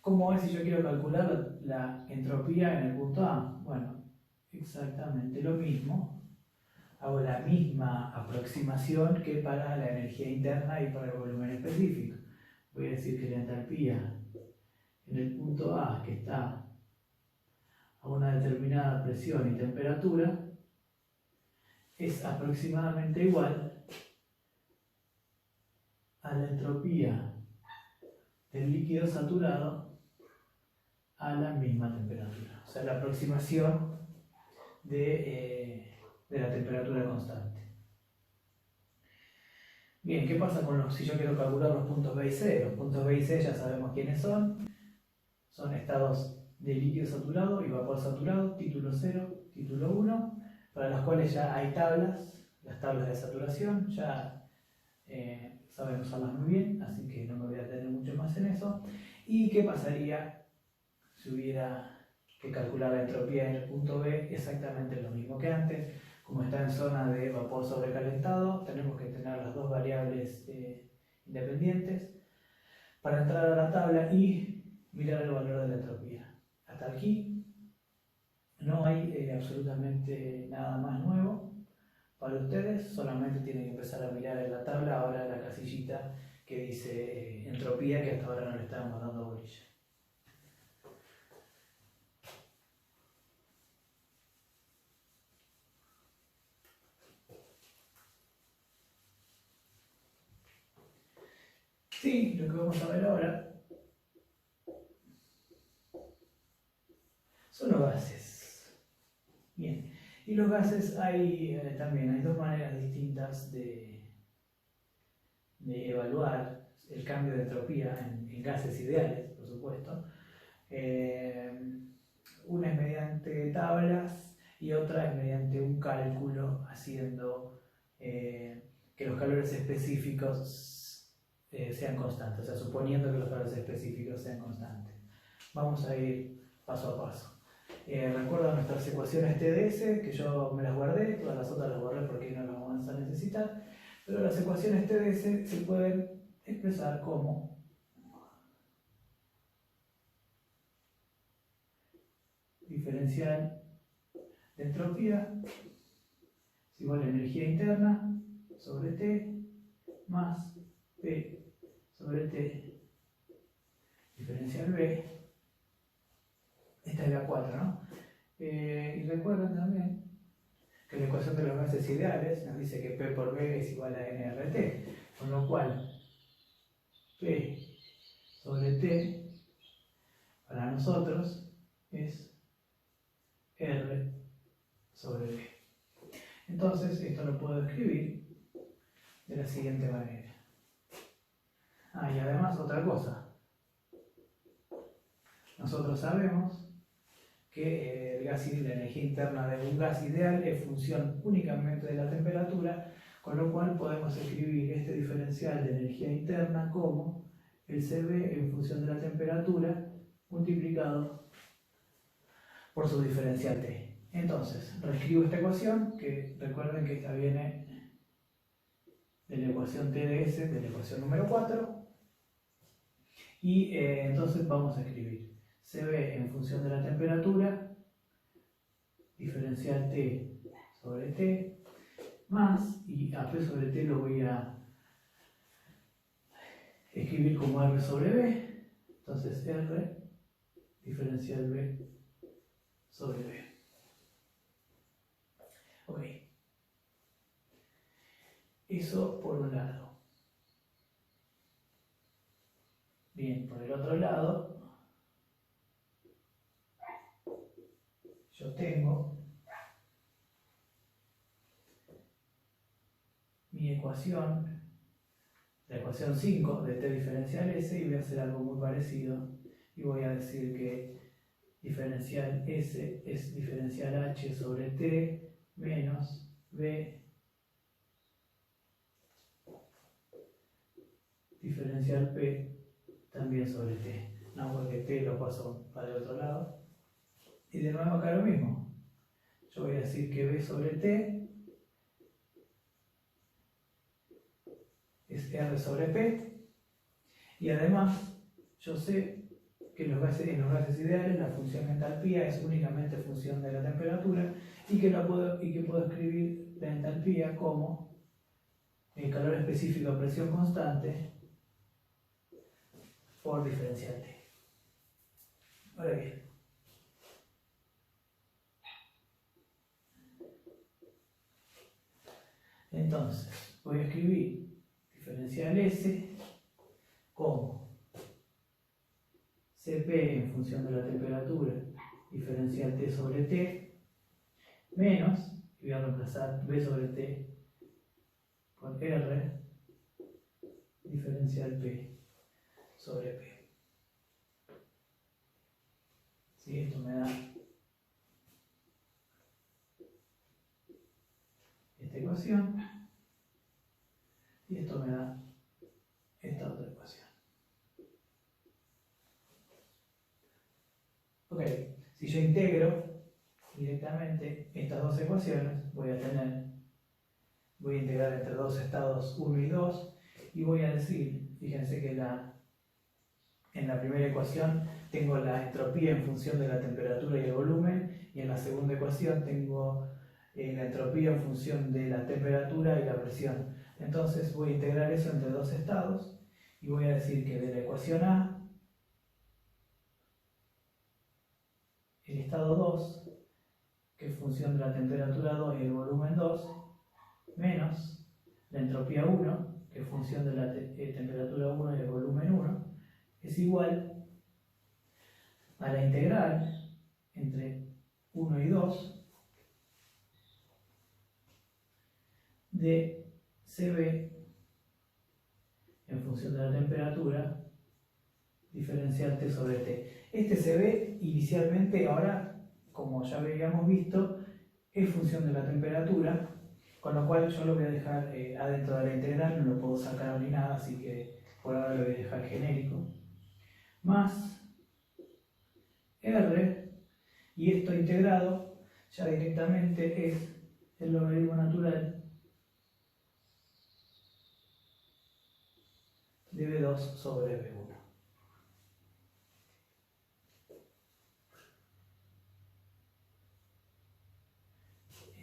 ¿Cómo es si yo quiero calcular la entropía en el punto A? Bueno, exactamente lo mismo. Hago la misma aproximación que para la energía interna y para el volumen específico. Voy a decir que la entalpía en el punto A, que está a una determinada presión y temperatura, es aproximadamente igual a la entropía del líquido saturado a la misma temperatura. O sea, la aproximación de la temperatura constante. Bien, ¿qué pasa si yo quiero calcular los puntos B y C? Los puntos B y C ya sabemos quiénes son. Son estados de líquido saturado y vapor saturado, título 0, título 1, para los cuales ya hay tablas, las tablas de saturación, ya saben usarlas muy bien, así que no me voy a detener mucho más en eso. ¿Y qué pasaría si hubiera que calcular la entropía en el punto B? Exactamente lo mismo que antes. Como está en zona de vapor sobrecalentado, tenemos que tener las dos variables independientes para entrar a la tabla y mirar el valor de la entropía. Hasta aquí no hay absolutamente nada más nuevo para ustedes, solamente tienen que empezar a mirar en la tabla ahora la casillita que dice entropía, que hasta ahora no le estábamos dando bolilla. Sí, lo que vamos a ver ahora son los gases. Bien, y los gases también hay dos maneras distintas de evaluar el cambio de entropía en gases ideales, por supuesto. Una es mediante tablas y otra es mediante un cálculo haciendo que los calores específicos sean constantes, o sea, suponiendo que los calores específicos sean constantes. Vamos a ir paso a paso. Recuerda nuestras ecuaciones TdS, que yo me las guardé, todas las otras las guardé porque no las vamos a necesitar, pero las ecuaciones TdS se pueden expresar como diferencial de entropía es igual a energía interna sobre T más P sobre T diferencial B. Esta es la 4, ¿no? Y recuerden también que la ecuación de los gases ideales nos dice que P por B es igual a nRT, con lo cual P sobre T para nosotros es R sobre B. Entonces esto lo puedo escribir de la siguiente manera. Y además otra cosa. Nosotros sabemos que la energía interna de un gas ideal es función únicamente de la temperatura, con lo cual podemos escribir este diferencial de energía interna como el Cv en función de la temperatura multiplicado por su diferencial T. Entonces, reescribo esta ecuación, que recuerden que esta viene de la ecuación TdS, de la ecuación número 4, y entonces vamos a escribir Cv en función de la temperatura, diferencial T sobre T, más, y a P sobre T lo voy a escribir como R sobre B, entonces R diferencial B sobre B. Ok. Eso por un lado. Bien, por el otro lado, yo tengo mi ecuación, la ecuación 5 de T diferencial S, y voy a hacer algo muy parecido y voy a decir que diferencial S es diferencial H sobre T menos B diferencial P también sobre T. No, porque T lo paso para el otro lado. Y de nuevo acá lo mismo. Yo voy a decir que B sobre T es R sobre P. Y además, yo sé que en los gases ideales la función de entalpía es únicamente función de la temperatura y que puedo escribir la entalpía como el calor específico a presión constante por diferencial T. Ahora bien, entonces voy a escribir diferencial S como Cp en función de la temperatura diferencial T sobre T menos, y voy a reemplazar B sobre T por R diferencial P sobre P. ¿Sí? Esto me da esta ecuación y esto me da esta otra ecuación. Ok, si yo integro directamente estas dos ecuaciones, voy a integrar entre dos estados 1 y 2 y voy a decir, fíjense que en la primera ecuación tengo la entropía en función de la temperatura y el volumen, y en la segunda ecuación tengo la entropía en función de la temperatura y la presión. Entonces voy a integrar eso entre dos estados y voy a decir que de la ecuación A, el estado 2, que es función de la temperatura 2 y el volumen 2, menos la entropía 1, que es función de la temperatura 1 y el volumen 1, es igual a la integral entre 1 y 2 de CB en función de la temperatura diferencial T sobre T. Este CB inicialmente, ahora, como ya habíamos visto, es función de la temperatura, con lo cual yo lo voy a dejar adentro de la integral, no lo puedo sacar ni nada, así que por ahora lo voy a dejar genérico, más R, y esto integrado ya directamente es el logaritmo natural de B2 sobre B1.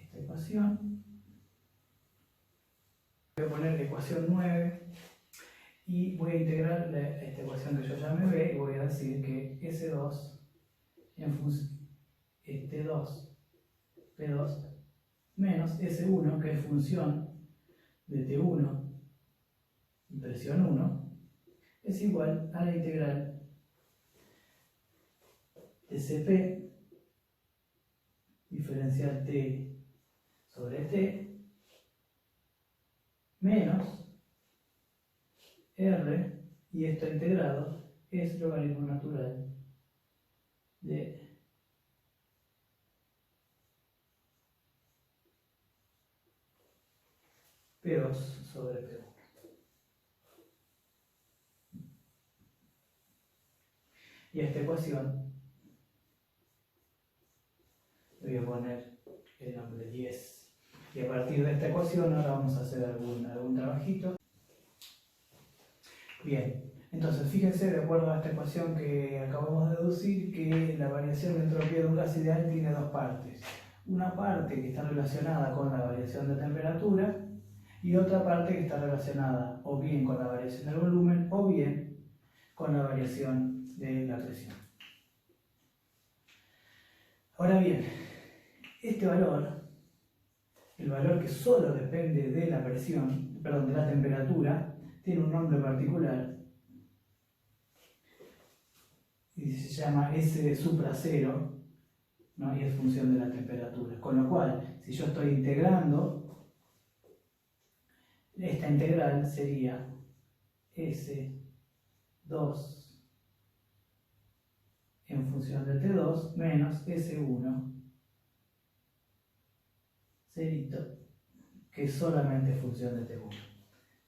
Esta ecuación, voy a poner ecuación 9 y voy a integrar esta ecuación que yo llamé B y voy a decir que S2 en función T2 P2 menos S1, que es función de T1 y presión 1, es igual a la integral de Cp diferencial T sobre T menos R, y esto integrado es logaritmo natural de P2 sobre P1. Y a esta ecuación le voy a poner el nombre 10. Y a partir de esta ecuación ahora vamos a hacer algún trabajito. Bien, entonces fíjense, de acuerdo a esta ecuación que acabamos de deducir, que la variación de entropía de un gas ideal tiene dos partes. Una parte que está relacionada con la variación de temperatura y otra parte que está relacionada o bien con la variación del volumen o bien con la variación de la presión. Ahora bien, este valor, el valor que solo depende de la presión, perdón, de la temperatura, tiene un nombre particular y se llama S supra cero, ¿no? Y es función de la temperatura. Con lo cual, si yo estoy integrando, esta integral sería S2 en función de T2 menos S1 cerito, que es solamente función de T1.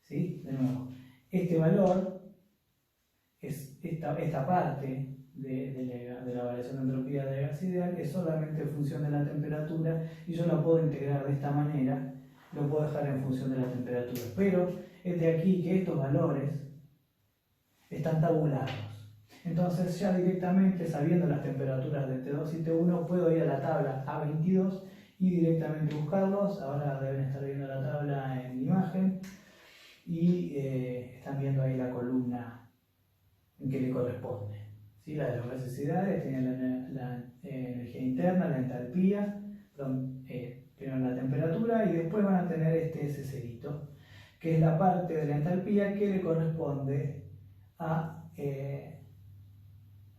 ¿Sí? De nuevo, este valor es esta parte de la variación de entropía de gas ideal es solamente función de la temperatura y yo la puedo integrar de esta manera, lo puedo dejar en función de la temperatura. Pero es de aquí que estos valores están tabulados. Entonces ya directamente, sabiendo las temperaturas de T2 y T1, puedo ir a la tabla A22 y directamente buscarlos. Ahora deben estar viendo la tabla en imagen y están viendo ahí la columna en que le corresponde. ¿Sí? La de las necesidades tiene la energía interna, la entalpía, primero la temperatura y después van a tener este S cerito, que es la parte de la entalpía que le corresponde a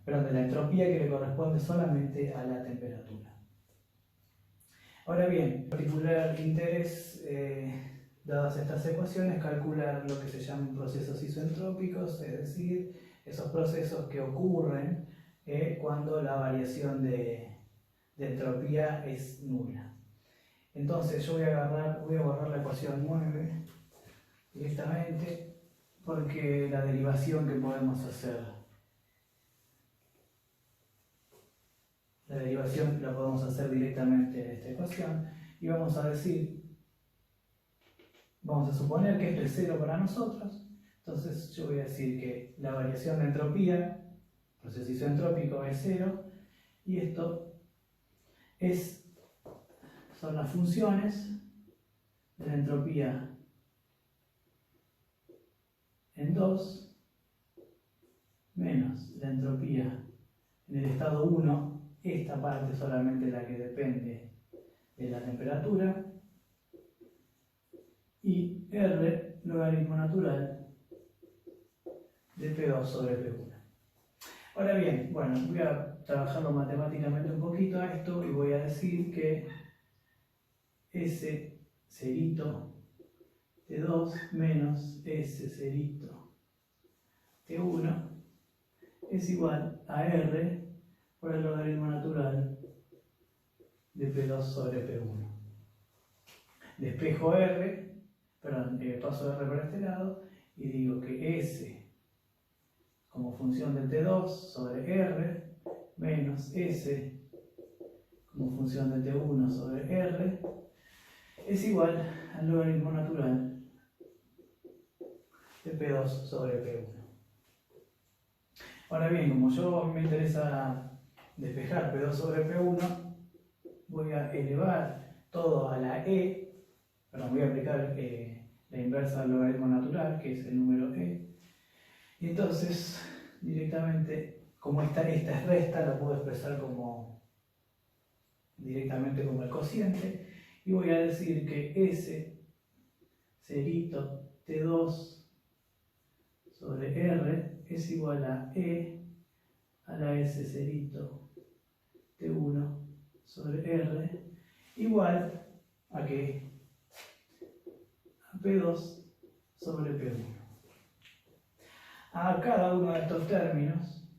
de la entropía que le corresponde solamente a la temperatura. Ahora bien, particular interés, dadas estas ecuaciones, calcular lo que se llaman procesos isoentrópicos, es decir, esos procesos que ocurren cuando la variación de entropía es nula. Entonces yo voy a borrar la ecuación 9 directamente, porque la derivación que podemos hacer, la derivación la podemos hacer directamente de esta ecuación y vamos a decir, vamos a suponer que esto es 0 para nosotros. Entonces yo voy a decir que la variación de entropía, proceso isoentrópico, es 0 y esto son las funciones de la entropía en 2 menos la entropía en el estado 1, esta parte solamente la que depende de la temperatura, y R logaritmo natural de P2 sobre P1. Ahora bien, bueno, voy a trabajarlo matemáticamente un poquito a esto y voy a decir que S cerito T2 menos S cerito T1 es igual a R por el logaritmo natural de P2 sobre P1. Despejo R, perdón, paso R para este lado y digo que S como función de T2 sobre R menos S como función de T1 sobre R es igual al logaritmo natural de P2 sobre P1. Ahora bien, como yo me interesa despejar P2 sobre P1, voy a elevar todo a la E, perdón, voy a aplicar la inversa del logaritmo natural, que es el número E, y entonces directamente, como esta es resta, la puedo expresar directamente como el cociente, y voy a decir que S cerito T2 sobre R es igual a E a la S cerito T1 sobre R igual a que a P2 sobre P1. A cada uno de estos términos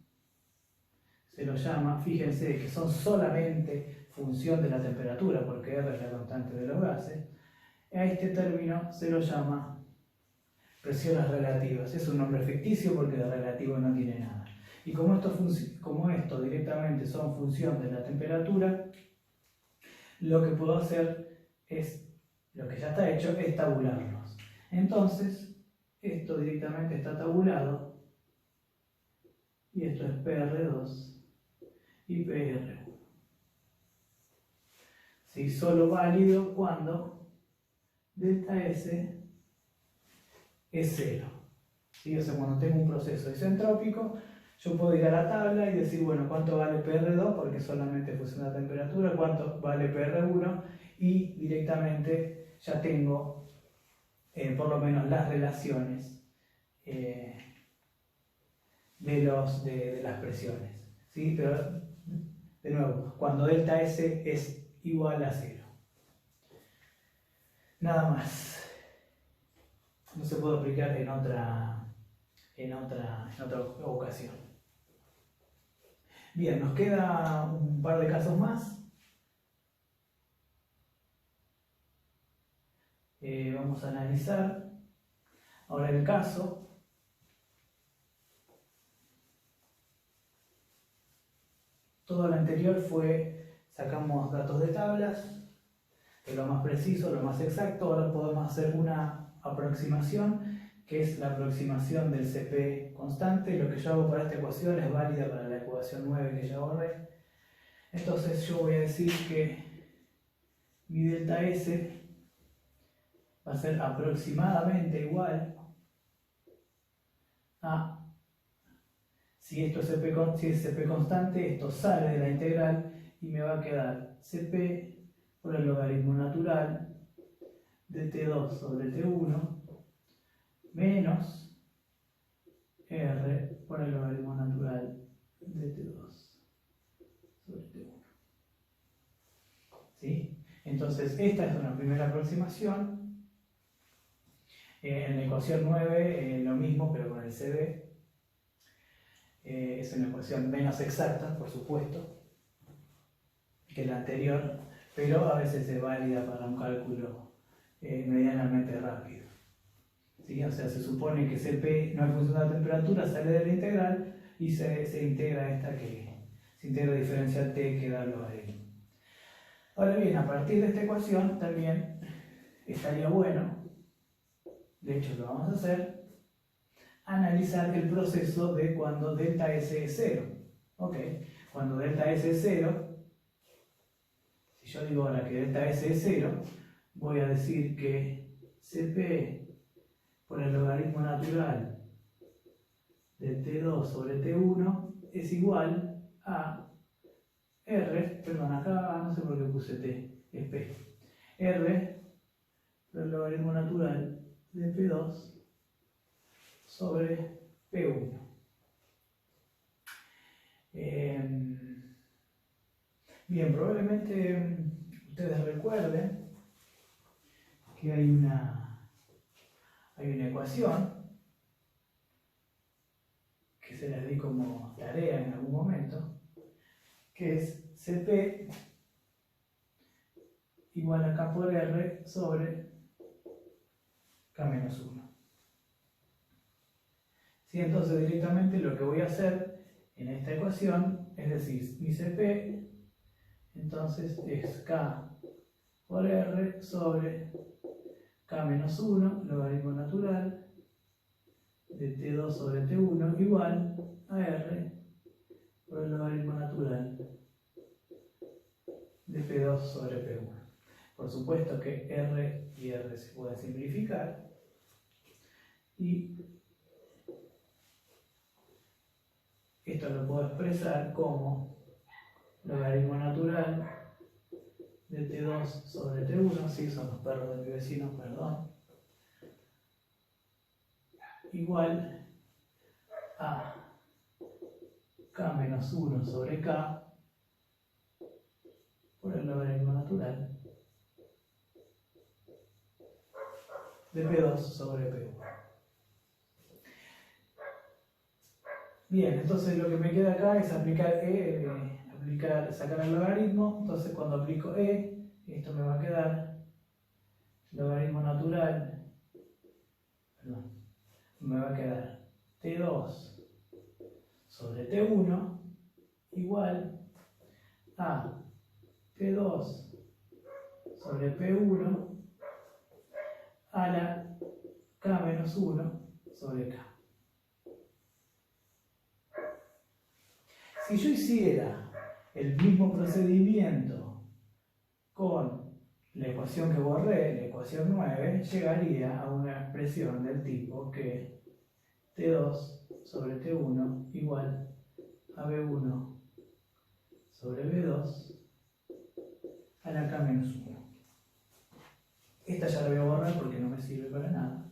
se lo llama, fíjense que son solamente función de la temperatura, porque R es la constante de los gases. A este término se lo llama presiones relativas. Es un nombre ficticio porque de relativo no tiene nada. Y como esto directamente son función de la temperatura, lo que puedo hacer es, lo que ya está hecho, es tabularlos. Entonces, esto directamente está tabulado, y esto es PR2 y PR1. ¿Sí? Solo válido cuando delta S es cero. ¿Sí? O sea, cuando tengo un proceso isentrópico, yo puedo ir a la tabla y decir, bueno, ¿cuánto vale PR2? Porque solamente funciona la temperatura, ¿cuánto vale PR1? Y directamente ya tengo por lo menos las relaciones de las presiones. ¿Sí? Pero, de nuevo, cuando delta S es igual a cero. Nada más. No se puede aplicar en otra ocasión. Bien, nos queda un par de casos más. Vamos a analizar ahora el caso todo lo anterior fue, sacamos datos de tablas, de lo más preciso, lo más exacto. Ahora podemos hacer una aproximación, que es la aproximación del CP constante. Lo que yo hago para esta ecuación es válida para la ecuación 9 que ya borré. Entonces yo voy a decir que mi delta S va a ser aproximadamente igual a, si esto es CP constante, esto sale de la integral y me va a quedar CP por el logaritmo natural de T2 sobre T1 menos R por el logaritmo natural de T2 sobre T1. ¿Sí? Entonces, esta es una primera aproximación. En la ecuación 9, lo mismo, pero con el CB. Es una ecuación menos exacta, por supuesto, que la anterior, pero a veces es válida para un cálculo medianamente rápido. ¿Sí? O sea, se supone que CP no es función de la temperatura, sale de la integral y se integra esta que se integra diferencial T que da el logaritmo. Ahora bien, a partir de esta ecuación también estaría bueno, de hecho lo vamos a hacer, analizar el proceso de cuando delta S es 0. ¿Ok? Cuando delta S es 0, si yo digo ahora que delta S es 0, voy a decir que CP por el logaritmo natural de T2 sobre T1 es igual a R, perdón, acá no sé por qué puse T, es P. R por el logaritmo natural de P2 sobre P1. Bien, probablemente ustedes recuerden que hay una hay una ecuación que se las di como tarea en algún momento, que es Cp igual a K por R sobre K-1. ¿Sí? Entonces directamente lo que voy a hacer en esta ecuación es decir, mi Cp entonces es K por R sobre K-1, logaritmo natural de T2 sobre T1 igual a R por el logaritmo natural de P2 sobre P1. Por supuesto que R y R se pueden simplificar y esto lo puedo expresar como logaritmo natural de T2 sobre T1, sí, son los perros de mi vecino, perdón, igual a K-1 sobre K por el logaritmo natural de P2 sobre P1. Bien, entonces lo que me queda acá es aplicar sacar el logaritmo. Entonces cuando aplico esto me va a quedar logaritmo natural, perdón, me va a quedar T2 sobre T1 igual a P2 sobre P1 a la K-1 sobre K. Si yo hiciera el mismo procedimiento con la ecuación que borré, la ecuación 9, llegaría a una expresión del tipo que T2 sobre T1 igual a B1 sobre B2 a la K-1. Esta ya la voy a borrar porque no me sirve para nada.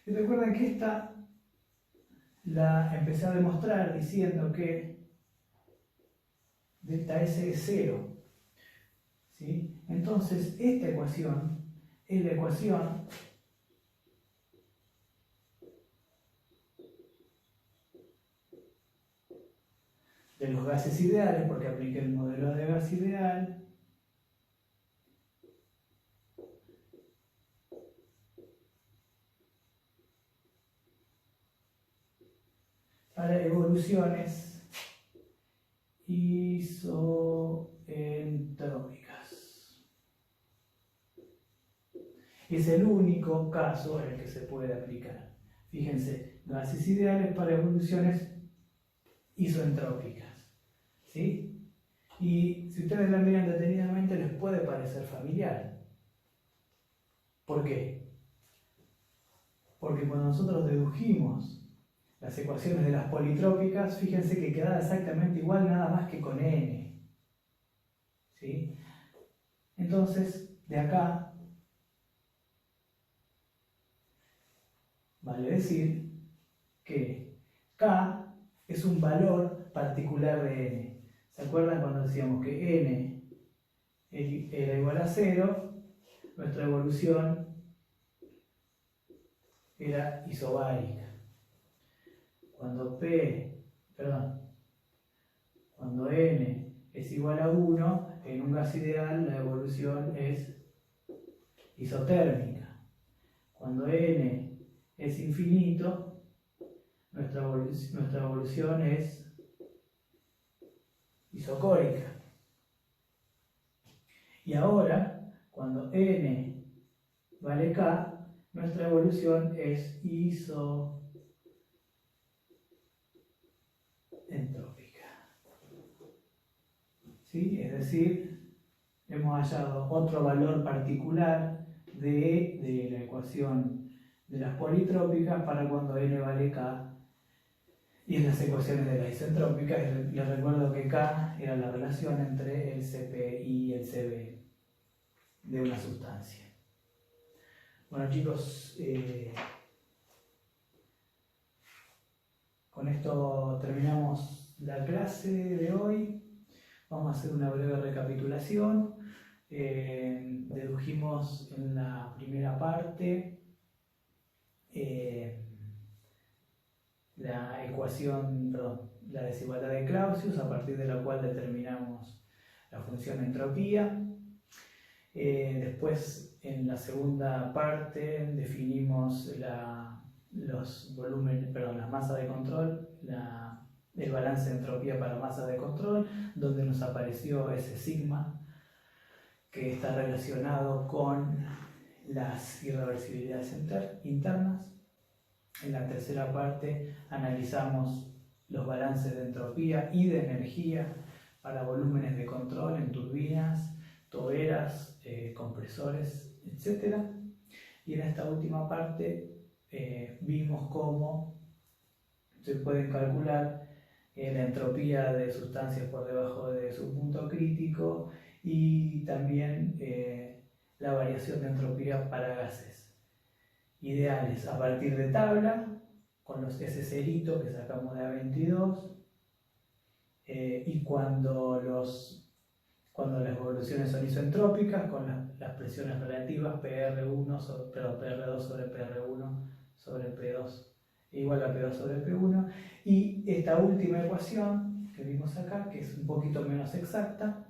Y recuerden que esta la empecé a demostrar diciendo que delta S es 0. ¿Sí? Entonces, esta ecuación es la ecuación de los gases ideales, porque apliqué el modelo de gas ideal. Para evoluciones isoentrópicas. Es el único caso en el que se puede aplicar. Fíjense, gases ideales para evoluciones isoentrópicas. ¿Sí? Y si ustedes la miran detenidamente les puede parecer familiar. ¿Por qué? Porque cuando nosotros dedujimos las ecuaciones de las politrópicas, fíjense que quedaba exactamente igual nada más que con n. ¿Sí? Entonces, de acá, vale decir que K es un valor particular de n. ¿Se acuerdan cuando decíamos que n era igual a 0? Nuestra evolución era isobárica. Cuando cuando n es igual a 1, en un gas ideal la evolución es isotérmica. Cuando n es infinito, nuestra evolución es isocórica. Y ahora, cuando n vale k, nuestra evolución es isoentrópica. ¿Sí? Es decir, hemos hallado otro valor particular de la ecuación de las politrópicas para cuando n vale k. Y en las ecuaciones de las isentrópicas, les recuerdo que K era la relación entre el Cp y el Cv de una sustancia. Bueno chicos, con esto terminamos la clase de hoy. Vamos a hacer una breve recapitulación. Dedujimos en la primera parte la ecuación, perdón, la desigualdad de Clausius, a partir de la cual determinamos la función entropía. Después, en la segunda parte, definimos los volúmenes, perdón, las masas de control, el balance de entropía para masas de control, donde nos apareció ese sigma que está relacionado con las irreversibilidades internas. En la tercera parte analizamos los balances de entropía y de energía para volúmenes de control en turbinas, toberas, compresores, etc. Y en esta última parte vimos cómo se puede calcular la entropía de sustancias por debajo de su punto crítico y también la variación de entropía para gases ideales a partir de tabla, con los S ceritos que sacamos de A22, y cuando las evoluciones son isentrópicas, con las presiones relativas PR2 sobre PR1 sobre P2 igual a P2 sobre P1, y esta última ecuación que vimos acá, que es un poquito menos exacta.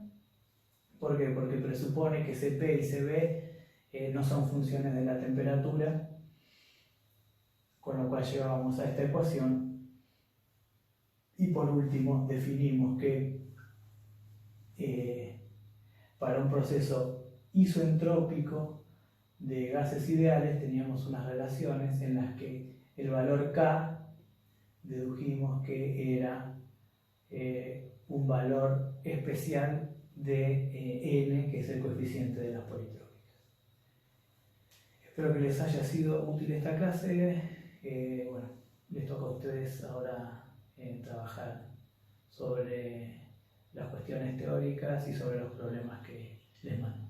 ¿Por qué? Porque presupone que Cp y Cv no son funciones de la temperatura, con lo cual llegábamos a esta ecuación. Y por último definimos que para un proceso isoentrópico de gases ideales teníamos unas relaciones en las que el valor K dedujimos que era un valor especial de N, que es el coeficiente de las politrópicas. Espero que les haya sido útil esta clase. Bueno, les toca a ustedes ahora trabajar sobre las cuestiones teóricas y sobre los problemas que les mando.